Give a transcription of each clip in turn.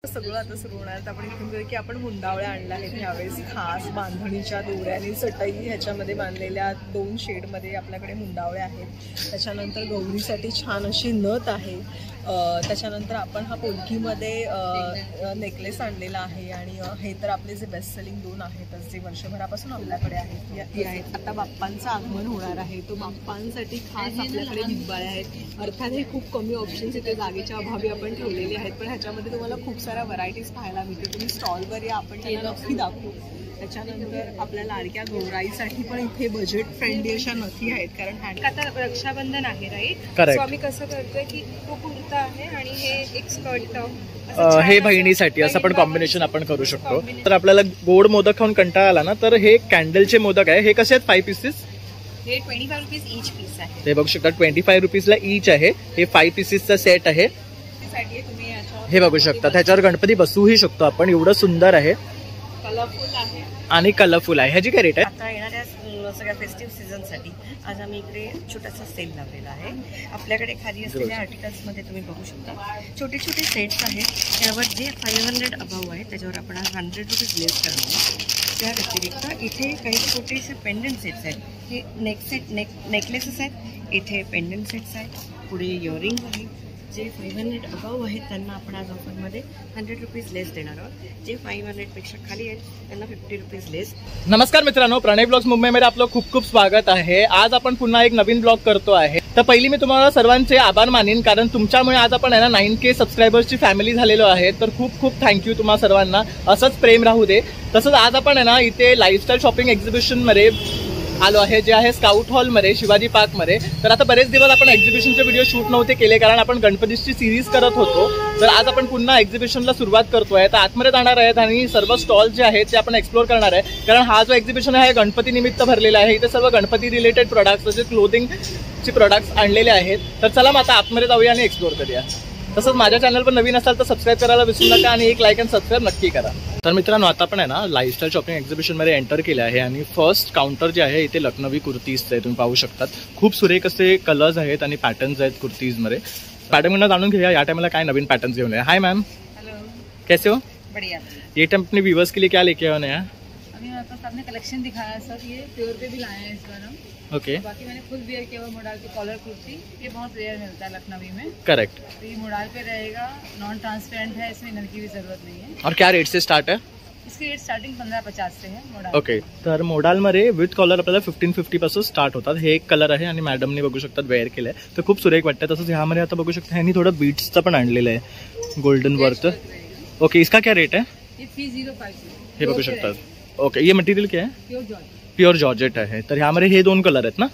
सगळं आता सुरू होणार. तर आपण इथून की आपण मुंडावळ्या आणल्या आहेत यावेळेस खास बांधणीच्या दोऱ्याने चटई ह्याच्यामध्ये बांधलेल्या 2 शेडमध्ये आपल्याकडे मुंडावळ्या आहेत. त्याच्यानंतर गौरीसाठी छान अशी नथ आहे. त्याच्यानंतर आपण हा पोलकीमध्ये नेकलेस आणलेला आहे. आणि हे तर आपले जे बेस्ट सेलिंग 2 आहेतच जे वर्षभरापासून आपल्याकडे आहेत. आता बाप्पांचं आगमन होणार आहे. तो बाप्पांसाठी खास आपल्याकडे निब्बाळ्या आहेत. अर्थात हे खूप कमी ऑप्शन्स इथे जागेच्या अभावी आपण ठेवलेले आहेत, पण ह्याच्यामध्ये तुम्हाला खूप साऱ्या व्हरायटीज पाहायला मिळते. तुम्ही स्टॉलवर या, आपण त्याला नक्की दाखवू. त्याच्यानंतर आपल्या लाडक्या गौराईसाठी पण इथे बजेट फ्रेंडली अशा नथी आहेत. कारण आता रक्षाबंधन आहे राईट, सो आम्ही कसं करतोय की तो कुर्ता आहे आणि हे एक स्कर्ट टॉप, हे बहिणीसाठी असं पण कॉम्बिनेशन आपण करू शकतो. तर आपल्याला गोड मोदक खाऊन कंटाळा आला ना, तर हे कॅन्डलचे मोदक आहे. हे कसे आहेत? 5 पीसेस. हे 25 रुपीज ईच पीस आहे. ते बघू शकता 25 रुपीजला ईच आहे. हे 5 पीसेसचा सेट आहे. हे बघू शकता. त्याच्यावर गणपती बसूही शकतो आपण. एवढं सुंदर आहे, कलरफुल आहे आणि कलरफुल आहे. ह्याची काय रेट आहे? आता येणाऱ्या सगळ्या फेस्टिव्ह सीझनसाठी आज आम्ही इकडे छोटासा सेल लावलेला आहे. आपल्याकडे खाली असलेल्या आर्टिकल्समध्ये तुम्ही बघू शकता छोटे छोटे सेट्स आहेत. त्यावर जे 500 अबाव आहे त्याच्यावर आपण आज 100 रुपीज लेस करणार आहोत. त्या व्यतिरिक्त इथे काही छोटेसे पेंडंट सेट्स आहेत. हे नेकलेसेस आहेत. इथे पेंडंट सेट्स आहेत. पुढे इयरिंग आहे. जे 500 अबाव आहेत त्यांना आपण आज ऑफरमध्ये 100 रुपीज लेस देणार आहोत. जे 500 पेक्षा खाली आहेत त्यांना 50 रुपीज लेस. नमस्कार मित्रांनो, प्रणय ब्लॉग्स मुंबईमध्ये आपलं खूप खूप स्वागत आहे. आज आपण पुन्हा एक नवीन ब्लॉग करतो आहे. तर पहिली मी तुम्हाला सर्वांचे आभार मानेन, कारण तुमच्यामुळे आज आपण 9K सबस्क्रायबर्सची फॅमिली झालेलो आहे. तर खूप खूप थँक्यू तुम्हा सर्वांना. असंच प्रेम राहू दे. तसंच आज आपण इथे लाईफस्टाईल शॉपिंग एक्झिबिशनमध्ये आलो आहे, जे आहे स्काउट हॉलमध्ये, शिवाजी पार्कमध्ये. तर आता बरेच दिवस आपण एक्झिबिशनचे व्हिडिओ शूट नव्हते केले, कारण आपण गणपतीची सिरीज करत होतो. तर आज आपण पुन्हा एक्झिबिशनला सुरुवात करतोय. तर आतमध्ये जाणार आहेत आणि सर्व स्टॉल जे आहेत ते आपण एक्सप्लोर करणार आहे. कारण हा जो एक्झिबिशन आहे गणपती निमित्त भरलेला आहे. इथे सर्व गणपती रिलेटेड प्रोडक्ट्स जसे क्लोथिंगचे प्रोडक्ट्स आणलेले आहेत. तर चला मग आता आतमध्ये जाऊया आणि एक्सप्लोर करूया. तसंच माझ्या चॅनल पण नवीन असाल तर सबस्क्राईब करायला विसरू नका आणि एक लाईक आणि सबस्क्राईब नक्की करा. तर मित्रांनो, आता आपण लाईफस्टाईल शॉपिंग एक्झिबिशनमध्ये एंटर केले आहे. आणि फर्स्ट काउंटर जे आहे इथे लखनवी कुर्तीजचं आहे. तुम्ही पाहू शकतात खूप सुरेख असे कलर्स आहेत आणि पॅटर्न्स आहेत कुर्तीजमध्ये. मॅडमना जाणून घेऊया या टाइमला काय नवीन पैटर्न्स घेऊन आए. हाय मैम, हेलो, कैसे हो? बढ़िया. ये टाइम अपने व्यूवर्स के लिए क्या लेके आए हैं? अभी हमारे पास आपने कलेक्शन दिखाया सर. ये प्योर पे भी लाए हैं इस बार हम. ओके. बाकी मैंने खुद वियर किया हुआ मोडाल की कॉलर कुर्ती. ये बहुत रेयर मिलता है लखनवी में. करेक्ट. तो ये मोडाल पे रहेगा, नॉन ट्रांसपेरेंट है, इसमें इनर की भी जरूरत नहीं है. और क्या रेट से स्टार्ट है? इसकी रेट स्टार्टिंग 1550 से है मोडाल. ओके. तर मोडालमध्ये विथ कॉलर आपल्याला 1550 पासून स्टार्ट होतात. हे एक कलर आहे आणि मॅडमने बघू शकतात वेअर केलंय. तर खूप सुरेख वाटतं. तसंच ह्यामध्ये आता बघू शकता ह्यांनी थोडं बीट्सचं पण आणलेलं आहे गोल्डन वर्क. ओके, इसका क्या रेट है? ये 3050. हे बघू शकतात. ओके, ये मटेरियल क्या है? Pure georgette. प्योर जॉर्जेट आहे. तर ह्यामध्ये हे 2 कलर आहेत ना?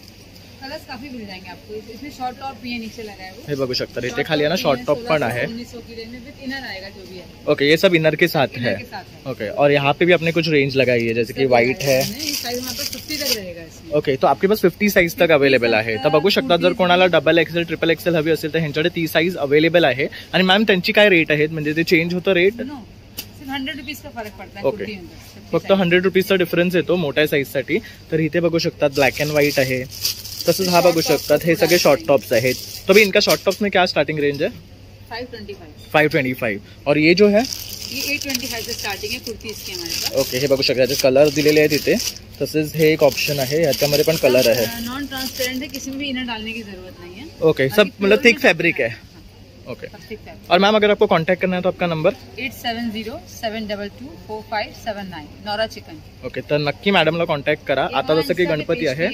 कलर्स काफी मिल जाएंगे आपको. इसमें शॉर्ट टॉप भी है, नीचे लगा है वो. हे बघू शकता. इथे खाली शॉर्ट टॉप पण आहे. 1900 की रेंज में विद इनर आएगा जो भी है. ओके, ये सब इनर के साथ है. इनर के साथ है. ओके, और यहाँ पे भी आपने कुछ रेंज लगाई है जैसे कि व्हाइट है. साइज हमारे पास 50 तक रहेगा इसमें. ओके, तो आपके पास 50 साइज तक अवेलेबल आहे. तर बघू शकता जर कोणाला डबल एक्सेल ट्रिपल एक्सेल हवी असेल तर ह्यांच्याकडे 30 साइज अवेलेबल आहे. आणि मॅम त्यांची काय रेट आहेत, म्हणजे ते चेंज होतं रेट? 100 रुपीज का फरक पडता है. ओके, फक्त 100 रुपीजचा डिफरन्स येतो मोठ्या साईजसाठी. तर इथे बघू शकतात ब्लॅक अँड व्हाइट आहे. तसंच हा बघू शकतात हे सगळे शॉर्ट टॉप्स आहेत. तो भी इनका शॉर्ट टॉप्स में क्या स्टार्टिंग रेंज है? 525. और ये जो है ये 825 से स्टार्टिंग है कुर्ती इसकी हमारे पास. ओके, हे बघू शकता कलर दिलेले आहेत इथे. तसेच हे एक ऑप्शन आहे, ह्याच्यामध्ये पण कलर आहे. नॉन ट्रांसपेरेंट है, किसी में भी इनर डालने की जरूरत नहीं है. ओके, सब मतलब थिक फैब्रिक है. ओके. और मैम अगर आपको कांटेक्ट करना है तो आपका नंबर 8707224579 नोरा चिकन. ओके, तर नक्की मॅडमला कॉन्टॅक्ट करा. आता जसं की गणपती आहे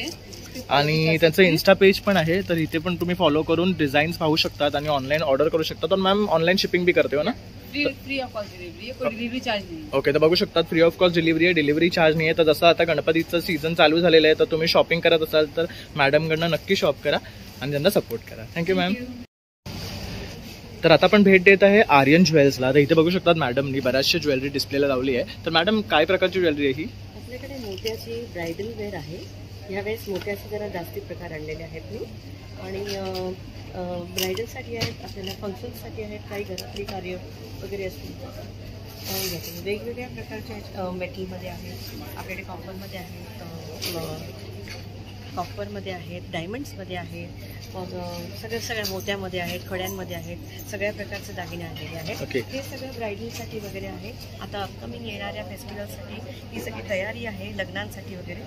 आणि त्यांचं इन्स्टा पेज पण आहे, तर इथे पण तुम्ही फॉलो करून डिझाईन्स पाहू शकतात आणि ऑनलाईन ऑर्डर करू शकता. तर मॅम ऑनलाईन शिपिंग भी करते हो ना? फ्री ऑफ कॉस्ट डिलिव्हरी है, कोई डिलिव्हरी चार्ज नाही. ओके, तर बघू शकतात फ्री ऑफ कॉस्ट डिलिव्हरी आहे, डिलिव्हरी चार्ज नाही आहे. तर जसं आता गणपतीचं सीझन चालू झालेलं आहे, तर तुम्ही शॉपिंग करत असाल तर मॅडमकडनं नक्की शॉप करा आणि त्यांना सपोर्ट करा. Thank you ma'am. तर आता आपण भेट देत आहे आर्यन ज्वेल्सला. तर इथे बघू शकतात मॅडमनी बऱ्याचशा ज्वेलरी डिस्प्लेला लावली आहे. तर मॅडम काय प्रकारची ज्वेलरी आहे ही? आपल्याकडे मोत्याची ब्रायडल वेअर आहे. यावेळेस मोत्याचे जरा जास्ती प्रकार आणलेले आहेत मी. आणि ब्रायडलसाठी आहेत, आपल्याला फंक्शनसाठी आहेत, काही घरातली कार्य वगैरे असतील वेगवेगळ्या प्रकारच्या मेटलमध्ये आहेत. आपल्याकडे कॉपरमध्ये आहेत, कॉपरमध्ये आहेत, डायमंड्समध्ये आहेत, मग सगळ्या मोत्यामध्ये आहेत, खड्यांमध्ये आहेत, सगळ्या प्रकारचे दागिने आलेले आहेत. हे सगळं ब्रायडलसाठी वगैरे आहे. आता अपकमिंग येणाऱ्या फेस्टिवलसाठी ही सगळी तयारी आहे, लग्नांसाठी वगैरे.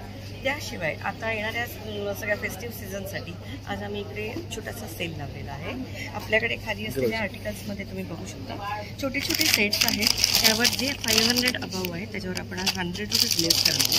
त्याशिवाय आता येणाऱ्या सगळ्या फेस्टिव्ह सीझनसाठी आज आम्ही इकडे छोटासा सेल लावलेला आहे. आपल्याकडे खाली असलेल्या आर्टिकल्समध्ये तुम्ही बघू शकता छोटे छोटे सेट्स आहेत. त्यावर जे 500 अबाव आहे त्याच्यावर आपण आज 100 रुपीज लेस करतो.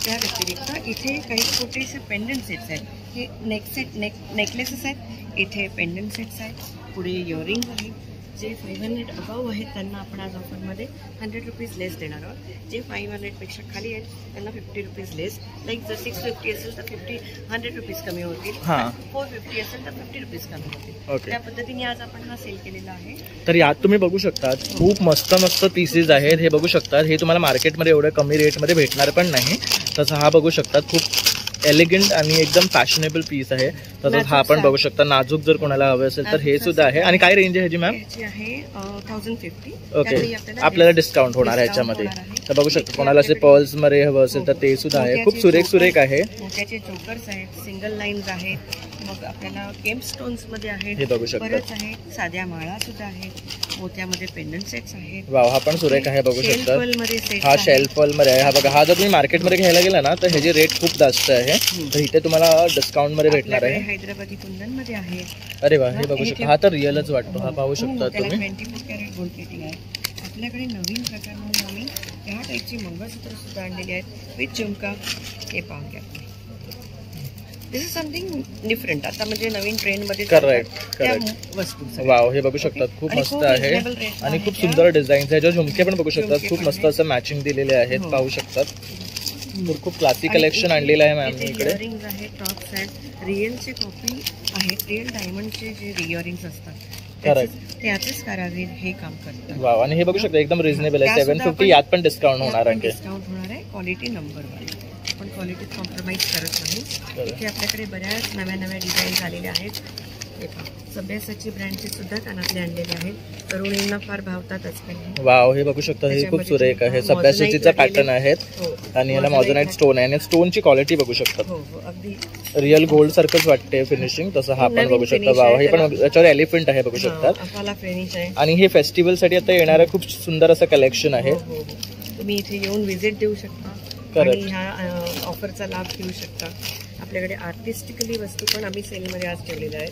त्या व्यतिरिक्त इथे काही छोटेसे पेंडंट सेट्स आहेत. हे नेकलेसेस आहेत, इथे पेंडंट सेट्स आहेत, पुढे इयरिंग्स आहेत. जे 500 अबाव आहेत त्यांना आपण आज ऑफरमध्ये 100 रुपीज लेस देणार आहोत. जे 500पेक्षा खाली आहेत त्यांना 50 रुपीज लेस. लाईक जर 650 असेल तर 100 रुपीज कमी होतील, 450 असेल तर 50 रुपीज कमी होतील. त्या पद्धतीने आज आपण हा सेल केलेला आहे. तर यात तुम्ही बघू शकता खूप मस्त मस्त पीसेस आहेत. हे बघू शकता, हे तुम्हाला मार्केटमध्ये एवढं कमी रेटमध्ये भेटणार पण नाही. तसं हा बघू शकता खूप एलिगंट आणि एकदम फॅशनेबल पीस आहे. तसंच हा पण बघू शकता नाजूक जर कोणाला हवे असेल तर हे सुद्धा आहे. आणि काय रेंज आहे ह्याची मॅम? आहे 1050. ओके, आपल्याला डिस्काउंट होणार ह्याच्यामध्ये. तर बघू शकता कोणाला असे पर्ल्स मध्ये हवं असेल तर ते सुद्धा आहे. खूप सुरेख आहे. मोत्याचे चोकर्स आहेत, सिंगल लाईन्स आहेत, मग आपल्याला केम स्टोन्स मध्ये आहेत, हे बघू शकता. बरंच आहे. साध्या माळा सुद्धा आहेत, मोत्यामध्ये पेंडंट सेट्स आहेत. वाव, हा पण सुरेख आहे. बघू शकता हा शेल्फ पॉल मध्ये आहे. हा बघा, हा जर तुम्ही मार्केटमध्ये घ्यायला गेला ना तर ह्याची रेट खूप जास्त आहे. तर इथे तुम्हाला डिस्काउंट मध्ये भेटणार आहे. हैदराबादी कुंदन मध्ये आहे. अरे वा, हे बघू शकता. हा तर रिअलच वाटतो. हा पाहू शकता तुम्ही. 24 कॅरेट गोल्ड प्लेटिंग आहे. आपल्याकडे नवीन प्रकार म्हणून आम्ही या टाईपची मंगळसूत्र सुद्धा आणलेली आहेत विथ झुमका. हे पाहून घ्या. दिस इज समथिंग डिफरंट. आता म्हणजे नवीन ट्रेंडमध्ये वस्तू. वाव, हे बघू शकतात खूप मस्त आहे आणि खूप सुंदर डिझाईन्स आहे. झुमके पण बघू शकतात खूप मस्त असं मॅचिंग दिलेले आहेत. पाहू शकतात. खूप क्लासिक कलेक्शन आणलेलं आहे मॅम इकडे. इयरिंग्स आहेत, टॉप्स आहेत, रिअलची कॉपी आहेत. रिअल डायमंडचे जे इयरिंग्स असतात त्याचेच कारागीर हे काम करतात. वाव, आणि हे बघू शकता एकदम रिझनेबल आहे. 750. यात पण डिस्काउंट होणार आहे. डिस्काउंट होणार आहे. Quality number 1. आपण क्वालिटीत कॉम्प्रोमाइज करत नाही. इथे आपल्याकडे बऱ्याच नव्या डिझाईन्स आलेल्या आहेत. सभ्यासाची ब्रँडचे सुद्धा कानातले आणलेले आहेत. तरुणींना फार भावतातच. वाव, हे बघू शकता हे खूप सुरेख आहे. सभ्यासाचीचा पॅटर्न आहेत आणि याला मॉझोनाइट स्टोन आहे आणि स्टोनची क्वालिटी बघू शकता. अगदी रिअल गोल्ड सारखंच वाटते फिनिशिंग. तसं हा पण बघू शकता. वाव, हे पण याच्यावर एलिफंट आहे बघू शकतात. आणि हे फेस्टिवल साठी आता येणारं खूप सुंदर असं कलेक्शन आहे. तुम्ही इथे येऊन व्हिजिट देऊ शकता आणि ह्या ऑफरचा लाभ घेऊ शकता. आपल्याकडे आर्टिस्टिकली वस्तू पण आम्ही सेलमध्ये आज ठेवलेल्या आहेत.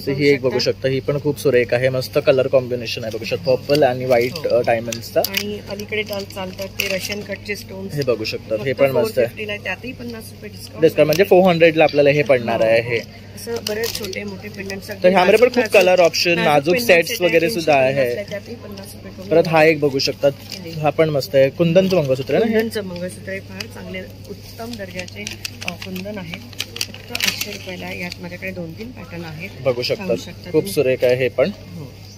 ही एक बघू शकता. ही पण खूप सुरेख आहे. मस्त कलर कॉम्बिनेशन आहे बघू शकता. पर्पल आणि व्हाईट डायमंड्सचा. आणि अलीकडे चालतात ते रशियन कटचे स्टोन्स. हे बघू शकता. हे पण मस्त आहे. त्यातही 50 रुपये डिस्काउंट म्हणजे 400 ला आपल्याला हे पडणार आहे. हे असं बरेच छोटे मोठे पेंडंट. तर ह्यामध्ये पण खूप कलर ऑप्शन, नाजूक सेट्स वगैरे सुद्धा आहे. त्यातही 50 रुपये. परत हा एक बघू शकता. हा पण मस्त आहे. कुंदनचं मंगळसूत्र आहे ना. कुंदनचं मंगळसूत्र आहे. फार चांगले उत्तम दर्जाचे कुंदन आहेत. फक्त 800 रुपयाला. यात माझ्याकडे 2-3 पॅटर्न आहेत. बघू शकता खूप सुरेख आहे हे पण.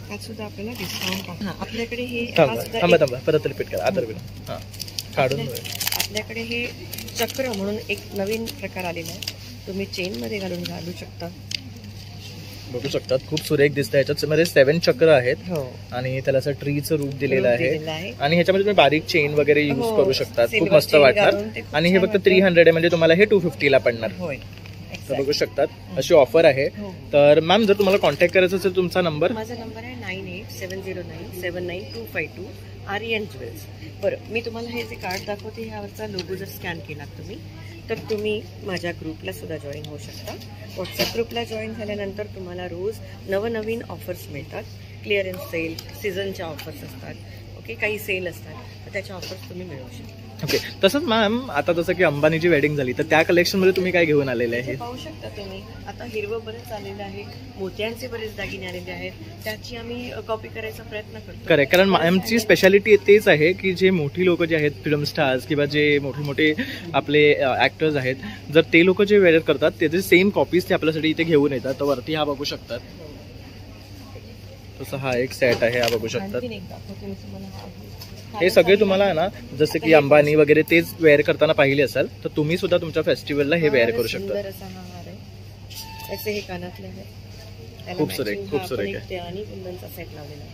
त्यात सुद्धा आपल्याला डिस्काउंट आहे. आपल्याकडे हे थांबा परत रिपीट करा. हा काढून आपल्याकडे हे चक्र म्हणून एक नवीन प्रकार आलेला आहे. तुम्ही चेन मध्ये घालू शकता. बघू शकतात खूप सुरेख दिसतं. ह्याच्यामध्ये 7 चक्र आहेत आणि त्याला असं ट्रीचं रूप दिलेलं आहे. आणि ह्याच्यामध्ये तुम्ही बारीक चेन वगैरे युज करू शकता. खूप मस्त वाटणार. आणि हे फक्त 300 आहे म्हणजे तुम्हाला हे 250 ला पडणार. तर बघू शकतात अशी ऑफर आहे. तर मॅम जर तुम्हाला कॉन्टॅक्ट करायचं असेल तुमचा नंबर? माझा नंबर आहे 9870979252 आर्यन ज्वेल्स. बरं, मी तुम्हाला हे जे कार्ड दाखवते ह्यावरचा लोगो जर स्कॅन केला तुम्ही तर तुम्ही माझ्या ग्रुपला सुद्धा जॉईन होऊ शकता. व्हॉट्सअप ग्रुपला जॉईन झाल्यानंतर तुम्हाला रोज नवनवीन ऑफर्स मिळतात. क्लिअरन्स सेल, सीझनच्या ऑफर्स असतात. ओके, काही सेल असतात तर त्याच्या ऑफर्स तुम्ही मिळवू शकता. ओके, तसंच मॅम आता जसं की अंबानीची वेडिंग झाली तर त्या कलेक्शन मध्ये तुम्ही काय घेऊन आलेले आहे? पाहू शकता तुम्ही. आता हिरवं बरेच आलेलं आहे. मोत्यांचे बरेच दागिने आलेले आहेत. त्याची आम्ही कॉपी करायचा प्रयत्न करतो. करेक्ट, कारण मॅमची स्पेशालिटी तेच आहे की जे मोठी लोक जे आहेत फिल्म स्टार्स किंवा जे मोठे मोठे आपले ऍक्टर्स आहेत, जर ते लोक जे वेअर करतात त्याचे सेम कॉपीज ते आपल्यासाठी इथे घेऊन येतात. तर वरती हा बघू शकतात. तसं हा एक सेट आहे, हा बघू शकतात. हे सगळे तुम्हाला ना जसे की अंबानी वगैरे तेच वेअर करताना पाहिले असाल तर तुम्ही सुद्धा तुमच्या फेस्टिवलला हे वेअर करू शकता. हे कानातले आहेत. खूप सुरेख, खूप सुरेख आहे. आणि कुंदनचा सेट लावलेला आहे.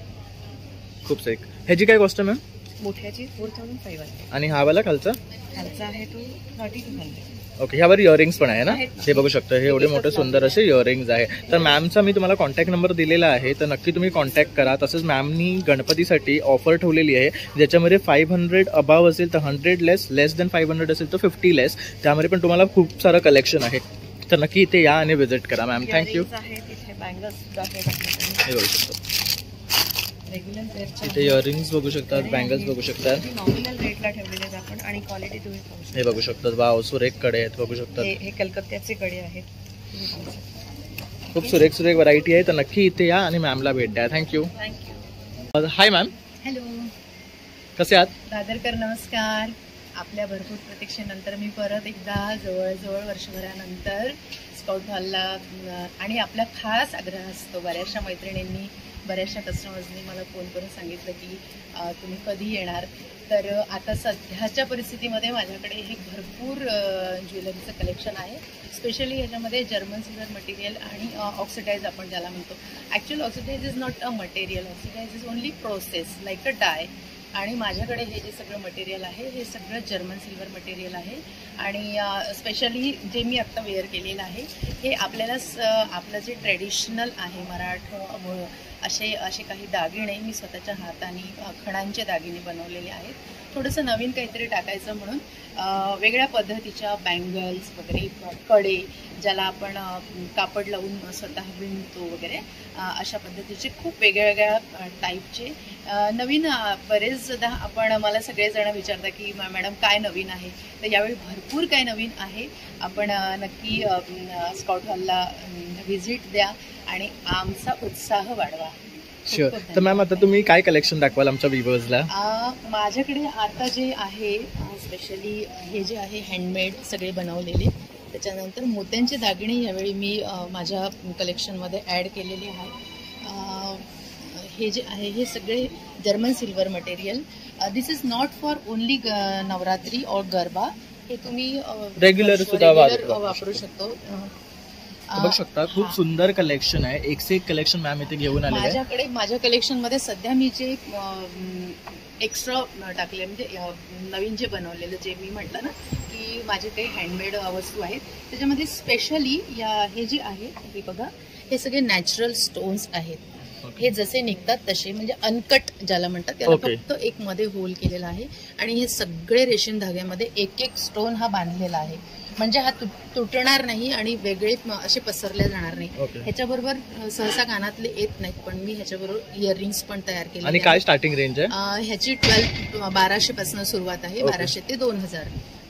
खूप सुरेख. ह्याची काय कॉस्ट आहे मॅम? मोठ्याची 4500 आणि हा वाला खालचा आहे तो 3200. ओके, ह्यावर इयरिंग्स पण आहे ना, हे बघू शकता. हे एवढे मोठे सुंदर असे इयरिंग्स आहे. तर मॅमचा मी तुम्हाला कॉन्टॅक्ट नंबर दिलेला आहे, तर नक्की तुम्ही कॉन्टॅक्ट करा. तसंच मॅमनी गणपतीसाठी ऑफर ठेवलेली आहे, ज्याच्यामध्ये 500 अबाव असेल तर 100 लेस दॅन 500 असेल तर 50 लेस. त्यामध्ये पण तुम्हाला खूप सारं कलेक्शन आहे, तर नक्की इथे या आणि व्हिजिट करा. Ma'am thank you. हे बघू शकतो, इथे इयरिंग्स बघू शकतात, बँगल्स बघू शकतात. नॉमिनल रेटला ठेवलेले आहेत आपण आणि क्वालिटी तुम्ही पाहू शकता. हे बघू शकतात. वाव, सुरेख कडे आहेत बघू शकतात. हे कलकत्त्याचे कडे आहेत. खूप सुरेख सुरेख व्हरायटी आहे, तर नक्की इथे या आणि मॅमला भेट द्या. थँक्यू. हाय मॅम. हॅलो, कसे आहात? दादरकर नमस्कार. आपल्या भरपूर प्रतीक्षेनंतर मी परत एकदा जवळजवळ वर्षभरानंतर स्काउट हॉलला, आणि आपला खास आग्रह असतो, बऱ्याचशा मैत्रिणींनी बऱ्याचशा कस्टमर्सनी मला फोन करून सांगितलं की तुम्ही कधी येणार. तर आता सध्याच्या परिस्थितीमध्ये माझ्याकडे हे भरपूर ज्वेलरीचं कलेक्शन आहे. स्पेशली ह्याच्यामध्ये जर्मन सिल्वर मटेरियल आणि ऑक्सिडाइज आपण ज्याला म्हणतो. Actually oxidise is not a material, oxidise is only process like a dye. आणि माझ्याकडे हे जे सगळं मटेरियल आहे हे सगळं जर्मन सिल्वर मटेरियल आहे. आणि स्पेशली जे मी आत्ता वेअर केलेलं आहे हे आपल्याला आपलं जे ट्रेडिशनल आहे मराठमोळं असे काही दागिने मी स्वतःच्या हाताने खणांचे दागिने बनवलेले आहेत. थोडंसं नवीन काहीतरी टाकायचं म्हणून वेगळ्या पद्धतीच्या बँगल्स वगैरे, कडे ज्याला आपण कापड लावून स्वतः विणतो वगैरे, अशा पद्धतीचे खूप वेगवेगळ्या टाईपचे नवीन. बरेचदा मला सगळेजण विचारतात की मॅडम काय नवीन आहे, तर यावेळी भरपूर काय नवीन आहे. आपण नक्की स्काउट हॉलला व्हिजिट द्या आणि आमचा उत्साह वाढवा. शुअर. तर मॅम आता तुम्ही काय कलेक्शन दाखवाल आमच्या व्ह्युअर्सला? माझ्याकडे आता जे आहे स्पेशली हे जे आहे हँडमेड सगळे बनवलेले, त्याच्यानंतर मोत्यांचे दागिने यावेळी मी माझ्या कलेक्शनमध्ये ॲड केलेले आहे. हे जे आहे हे सगळे German silver material. This is not for only Navratri और गरबा. हे तुम्ही रेग्युलर सुद्धा वापरू शकतो. बघू शकता खूप सुंदर कलेक्शन आहे. एक से एक कलेक्शन मॅम इथे घेऊन आले. माझ्याकडे माझ्या कलेक्शनमध्ये सध्या मी जे एक्स्ट्रा टाकले म्हणजे नवीन जे बनवलेलं जे मी म्हटलं ना की माझे काही हँडमेड वस्तू आहेत त्याच्यामध्ये स्पेशली हे जे आहे हे बघा, हे सगळे नॅचरल स्टोन्स आहेत. हे जसे निघतात तसे म्हणजे अनकट ज्याला म्हणतात, त्याला फक्त एक मध्ये होल केलेला आहे आणि हे सगळे रेशीम धाग्यामध्ये एक एक स्टोन हा बांधलेला आहे. म्हणजे हा तुटणार नाही आणि वेगळे असे पसरले जाणार नाही. ह्याच्याबरोबर सहसा कानातले येत नाहीत, पण मी ह्याच्याबरोबर इयरिंग्स पण तयार केले. आणि काय स्टार्टिंग रेंज आहे ह्याची? 1200 पासून सुरुवात आहे. 1200 ते 2000.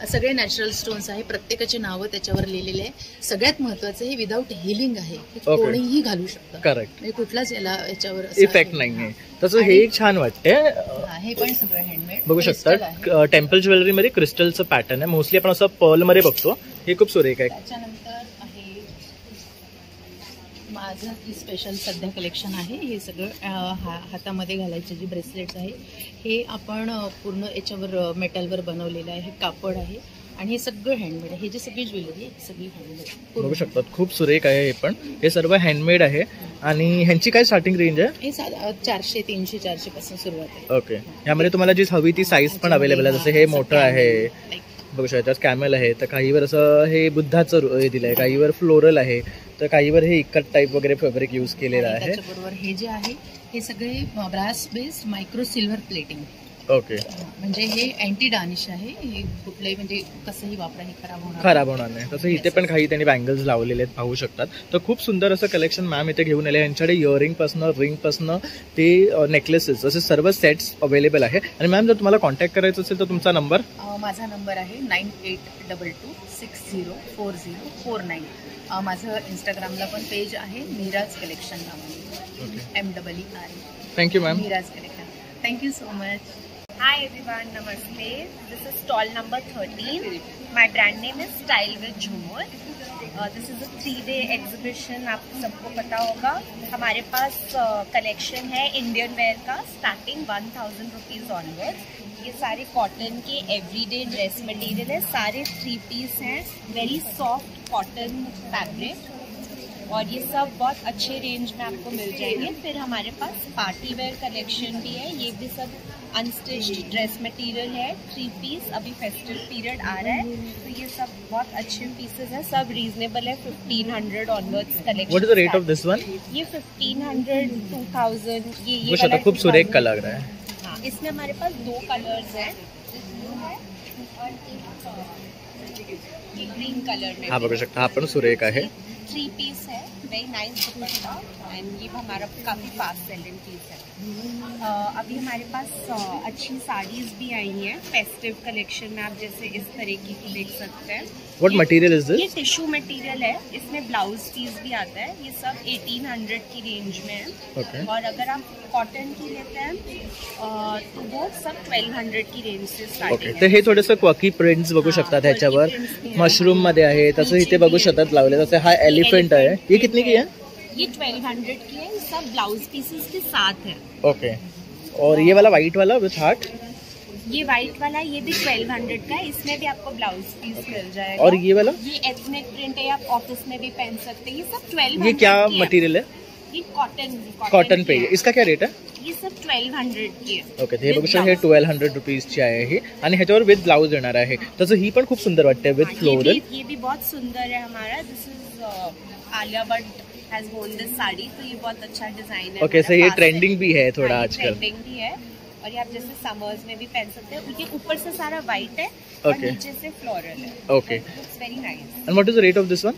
सगळे नॅचरल स्टोन्स आहे. प्रत्येकाची नावं त्याच्यावर लिहिलेली आहे. सगळ्यात महत्वाचं हे विदाऊट हिलिंग आहे. कोणीही घालू शकतं. करेक्ट. म्हणजे कुठलाच याच्यावर इफेक्ट नाहीये. तसं हे एक छान वाटते. हे पण सगळं हँडमेड बघू शकता. टेम्पल ज्वेलरी मध्ये क्रिस्टलचं पॅटर्न आहे. मोस्टली आपण असं पर्ल मध्ये बघतो. हे खूप सुरेख आहे. त्याच्यानंतर आहे माझं स्पेशल सध्या कलेक्शन आहे. हे सगळं हातामध्ये घालायचे जे ब्रेसलेट्स आहे हे आपण पूर्ण याच्यावर मेटलवर बनवलेलं आहे. हे कापड आहे आणि हे सगळं हँडमेड आहे. हे जे सगळी ज्वेलरी आहे सगळी हँडमेड बघू शकतात. खूप सुरेख आहे. हे पण हे सर्व हँडमेड आहे. आणि ह्यांची काय स्टार्टिंग रेंज आहे? हे 400, 300, 400 पासून सुरुवात आहे. ओके. यामध्ये तुम्हाला जी हवी ती साईज पण अवेलेबल आहे. जसं हे मोठं आहे बघू शकता, कॅमेल आहे, तर काहीवर असं हे बुद्धाचं हे दिलंय, काहीवर फ्लोरल आहे, तर काहीवर हे इकट टाईप वगैरे फॅब्रिक यूज केलेलं आहे. त्याच्याबरोबर हे जे आहे हे सगळे brass based micro silver plating. Okay. म्हणजे हे अँटी डार्निश आहे. हे कुठलंही म्हणजे कसंही वापरा हे खराब होणार नाही. तसं इथे पण काही त्यांनी बँगल्स लावलेले आहेत पाहू शकतात. तर खूप सुंदर असं कलेक्शन मॅम इथे घेऊन आले. यांच्याकडे इयरिंग पासून रिंग पासून ते नेकलेसेस असे सर्व सेट्स अवेलेबल आहे. आणि मॅम जर तुम्हाला कॉन्टॅक्ट करायचं असेल तर तुमचा नंबर? माझा नंबर आहे 9822604049. माझं इंस्टाग्रामला पण पेज आहे मीराज कलेक्शन नावाने, MEER. Thank you ma'am. Meeraj collection. Thank you so much. Hi everyone, namaste. This is stall number 13. My brand name is Style with Jhumur. This is a 3-day exhibition. आपको सबको पता होगा हमारे पास कलेक्शन है इंडियन वेयर का starting 1000 rupees onwards. ये सारे cotton के everyday dress material है. सारे 3 पीस हैं. वेरी सॉफ्ट कॉटन फैब्रिक और ये सब बहुत अच्छे रेंज में आपको मिल जाएंगे. फिर हमारे पास पार्टी वेयर कलेक्शन भी है. ये भी सब अनस्टिच्ड ड्रेस मटेरियल है, 3 पीस। अभी फेस्टिव पीरियड आ रहा है तो ये सब बहुत अच्छे पीसेस हैं, सब रीजनेबल है। 1500 onwards collection. What is the rate of this one? ये 1500 2000 ये वाला खूब सुरेख का लग रहा है। हाँ, इसमें हमारे पास 2 कलर्स हैं, ये ग्रीन कलर में। हाँ बघू शकता, हा पण सुरेख आहे। 3 पीस है, वेरी नाइस दुपट्टा, एंड ये हमारा काफ़ी फास्ट सेलिंग पीस है। अभी हमारे पास अच्छी साड़ीज भी आई हैं फेस्टिव कलेक्शन में, आप जैसे इस तरीके की देख सकते हैं। व्हाट मटेरियल इज ये दिस? टिश्यू मटेरियल है, इसमें ब्लाउज पीस भी आता है। ये सब 1800 की रेंज में है। ओके। और अगर आप कॉटन की लेते हैं तो वो सब 1200 की रेंज से ओके, स्टार्टिंग तर हे थोडेसे क्वाकी प्रिंट्स बघू शकतात ह्याच्यावर, मशरूम मध्ये आहे, तसं इथे बघू शकतात लावले। तसे हा एलिफेंट आहे, ये कितने की है? ये 1200 की है, सब ब्लाउज पीसेस के साथ है। ओके। और ये वाला व्हाइट वाला विथ हार्ट? ये व्हाइट वाला ये भी 1200 का है, इसमें भी आपको ब्लाउज पीस मिल जाएगा। और ये वाला? ये एथनिक प्रिंट है, आप ऑफिस में भी पहन सकते हैं। ये सब 1200। ये क्या मटेरियल है? ये कॉटन पे, इसका क्या रेट है? ये सब 1200 की है। ओके, हे बघू शकता, हे 1200 रुपीजची आहे ही, आणि ह्याच्यावर विथ ब्लाउज येणार आहे। तसं ही पण खूप सुंदर वाटते विथ फ्लोरल। ये भी बहुत सुंदर है हमारा। दिस इज आलिया भट्ट हैज वर्न दिस साड़ी, तो ये बहुत अच्छा डिजाइन है। ओके, सो ये ट्रेंडिंग भी है थोड़ा आजकल। ट्रेंडिंग भी है, और ये आप जैसे समर्स में भी पहन सकते हो। ये ऊपर से सारा व्हाइट है और Okay. नीचे से फ्लोरल है। Okay, it's very nice. आणि what is the rate of this one?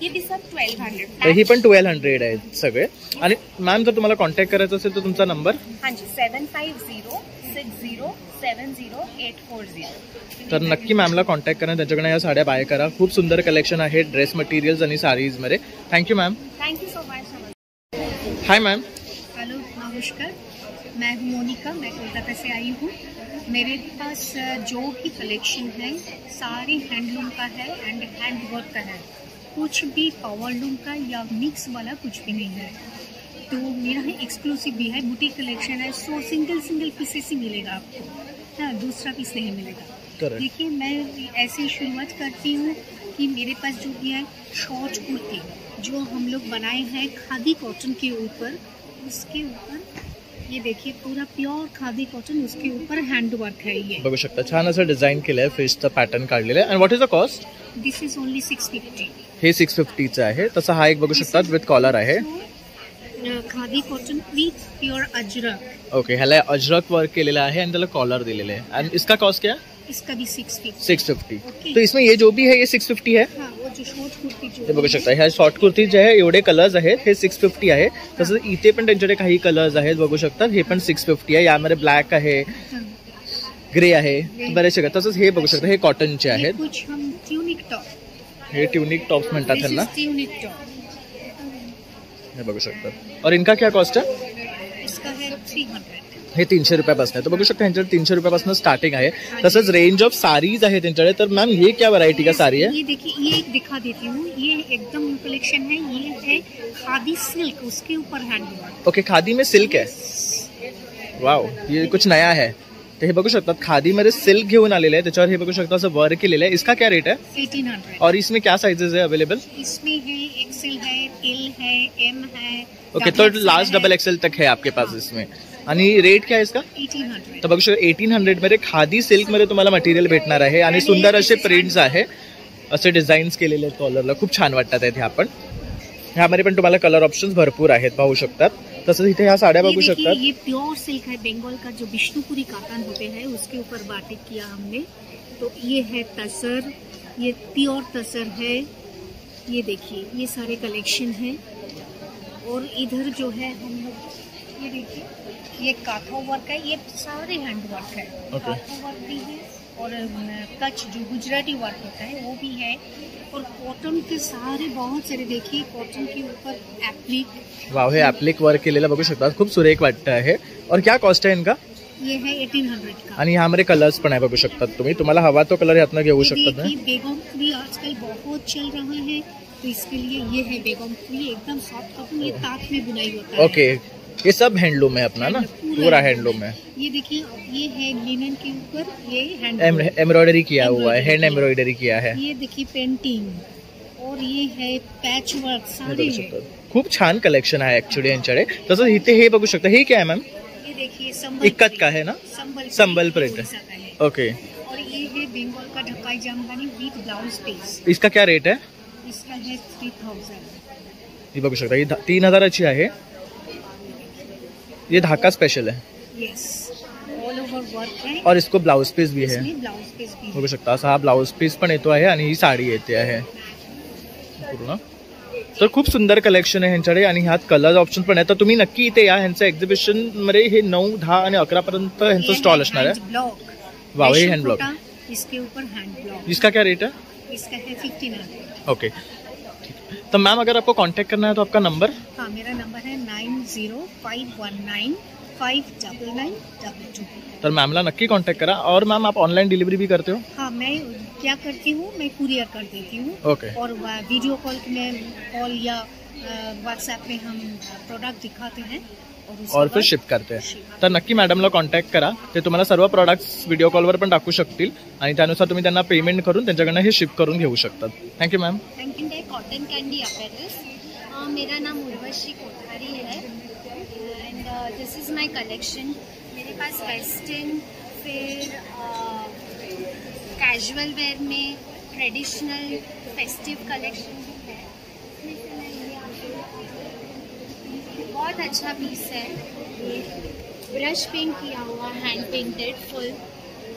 ये भी सब 1200। तर ही पण 1200 आहे सगळे। आणि मॅम जर तुम्हाला कॉन्टॅक्ट करायचं असेल तर तुमचा नंबर? हाँ जी, 7506070840। तर नक्की मॅमला कॉन्टॅक्ट करा, त्याच्याकडे या साड्या बाय करा। खूप सुंदर कलेक्शन आहे ड्रेस मटेरियल्स आणि साडीज मध्ये। Thank you ma'am. Thank you so much. Hi ma'am. Hello नमस्कार, मैं हूँ मोनिका, मैं कोलकाता से आई हूँ। मेरे पास जो भी कलेक्शन है सारे हैंडलूम का है एंड हैंड वर्क का है, कुछ भी पावरलूम का या मिक्स वाला कुछ भी नहीं है। तो मेरा है एक्सक्लूसिव भी है, बुटीक कलेक्शन है, सो सिंगल पीसेस ही मिलेगा आपको, हाँ दूसरा पीस नहीं मिलेगा। करेक्ट। देखिए मैं ऐसे ही शुरुआत करती हूँ कि मेरे पास जो भी है शॉर्ट कुर्ती जो हम लोग बनाए हैं खादी कॉटन के ऊपर, उसके ऊपर ये देखिए पूरा प्योर खादी कॉटन, उसके ऊपर हैंड वर्क है। ये बघू शकता, छान असं डिझाईन केलंय, फिशचं पॅटर्न काढलेलं आहे। And what is the cost? This is only 650। हे 650चं आहे। तसं हा एक बघू शकतात विथ कॉलर आहे। Khadi cotton with pure Ajrak. Okay, ह्याला अजरक वर्क केलेलं आहे आणि त्याला कॉलर दिलेलं आहे। आणि इसका कॉस्ट क्या है? इसका भी 650। 650। ओके। तो इसमें ये जो भी है ये 650 है। हाँ, वो जो शॉर्ट कुर्ती हे जो बघू शकता, ह्या शॉर्ट कुर्ती जे आहे एवढे कलर्स आहेत, हे 650 आहे। तसंच इथे पण त्यांच्याकडे काही कलर्स आहेत बघू शकता, हे पण 650 आहे। यामध्ये ब्लॅक आहे, हाँ, ग्रे आहे, बरेचसे आहेत। तसंच हे बघू शकता, हे कॉटनचे ये आहेत। कुछ हम ट्यूनिक टॉप, हे ट्यूनिक टॉप्स म्हणतात दिस त्यांना, इज ट्यूनिक टॉप। हे बघू शकता। और इनका क्या कॉस्ट है? इसका है 300। हे 300 रुपयापासून आहे। तर बघू शकता ह्यांच्याकडे 300 रुपयापासून स्टार्टिंग आहे। तसंच रेंज ऑफ साडीज आहे त्यांच्याकडे। तर मॅम ये क्या वैरायटी का साड़ी है? ये देखिए, ये एक दिखा देती हूँ, ये एकदम कलेक्शन है, ये है खादी सिल्क, उसके ऊपर हैंड वर्क। ओके, खादी में सिल्क है। वाव, ये कुछ नया है। तर हे बघू शकतात, खादीमध्ये सिल्क घेऊन आलेले आहे, त्याच्यावर हे बघू शकता असं वर्क केलेलं आहे। इसका क्या रेट है? 1800। और इसमें क्या साइजेस है अवेलेबल? इसमें है एक्सेल है, एल है, एम है। ओके, तो लास्ट डबल एक्सेल तक है आपके पास इसमें। आणि रेट क्या है इसका? 1800। तर बघू शकता 1800 मध्ये खादी सिल्क मध्ये तुम्हाला मटेरियल भेटणार आहे आणि सुंदर असे प्रिंट्स आहे, असे डिझाईन्स केलेले आहेत कॉलरला, खूप छान वाटतात आहेत ह्या पण। ह्यामध्ये पण तुम्हाला कलर ऑप्शन्स भरपूर आहेत पाहू शकतात। तसंच इथे ह्या साड्या बघू ये देखिए, शकतात। ये प्योर सिल्क है, बंगाल का जो विष्णुपुरी काटन होते हैं उसके ऊपर बाटिक किया हमने। तो ये है तसर, ये प्योर तसर है। ये देखिए, ये सारे कलेक्शन है। और इधर जो है हम लोग, ये देखिए, ये काथो वर्क है, ये सारे हैंड वर्क है। ओके। काथो वर्क भी है और कच्छ जो गुजराती वर्क होता है वो भी है। और कॉटन के सारे बहुत सारे, देखिए कॉटन के ऊपर एप्लिक, वाव, हे एप्लिक वर्क केलेलं बघू शकतात, खूप सुरेख वाटतं आहे। और क्या कॉस्ट है इनका? ये है 1800 का। आणि ह्यामध्ये कलर्स पण आहे बघू शकतात तुम्ही, तुम्हाला हवा तो कलर यातनं घेऊ शकतात ना। देखिए, बेगम फ्री आजकल बहुत चल रहा है, तो इसके लिए ये है बेगम फ्री, एकदम सॉफ्ट कॉटन, ये ताक में बुनाई होता है। ओके, ये सब हैंडलूम है अपना ना, पूरा हैंडलूम है। ये देखिए, ये है लिनन के ऊपर, ये हैंड एम्ब्रॉयडरी किया हुआ है, हैंड एम्ब्रॉयडरी किया है। ये देखिए पेंटिंग, और ये है पैच वर्क, हे सारे बघू है। शकतात, खूप छान कलेक्शन आहे ऍक्च्युअली यांच्याकडे। तसंच इथे हे बघू शकता, हे काय मॅम? ये देखिए संबल इक्कत का है ना? संबल प्रिंट है। उड़ीसा का है। ओके, और ये है बंगाल का ढकाई जामदानी विथ ब्लाउज पीस। इसका क्या रेट है? इसका है 3000। ही बघू शकता, ही 3000ची आहे। ये ढाका स्पेशल है। यस, ऑल ओव्हर वर्क है और इसको ब्लाउज पीस भी है, इसमें ब्लाउज पीस भी है। बघू शकता असा हा ब्लाउज पीस पण येतो आहे आणि ही साडी येते आहे पूर्ण। तर खूप सुंदर कलेक्शन आहे ह्यांच्याकडे आणि ह्यात कलर ऑप्शन पण आहे। तर तुम्ही नक्की इथे या, ह्यांचं एक्झिबिशन मध्ये हे 9, 10 आणि 11 पर्यंत ह्यांचं स्टॉल असणार आहे। वाव, ये हैंड ब्लॉक, इसके ऊपर हैंड ब्लॉक। इसका क्या रेट है? इसका है 1500। ओके, तो मैम अगर आपको कांटेक्ट करना है तो आपका नंबर? हाँ, मेरा नंबर है 9051959922। तर मैमला नक्की कांटेक्ट करा। और मैम आप ऑनलाइन डिलीवरी भी करते हो? हाँ, मैं क्या करती हूँ, मैं कुरियर कर देती हूँ। ओके, और वीडियो कॉल या व्हाट्सएप में हम प्रोडक्ट दिखाते हैं और फिर शिप करते हैं। तर नक्की मॅडमला कॉन्टॅक्ट करा, ते तुम्हाला सर्व प्रोडक्ट्स व्हिडिओ कॉलवर पण टाकू शकतील आणि त्यानुसार तुम्ही त्यांना पेमेंट करून त्यांच्याकडनं हे शिप करून घेऊ शकतात। Thank you ma'am. Thank you. Cotton candy apparels, मेरा नाम उर्वशी कोठारी है end this is my collection. मेरे पास वेस्टर्न, फिर कैजुअल वेयर में ट्रेडिशनल फेस्टिव कलेक्शन भी है। बहुत अच्छा पीस है, ये ब्रश पेंट किया हुआ, हैंड पेंटेड फुल,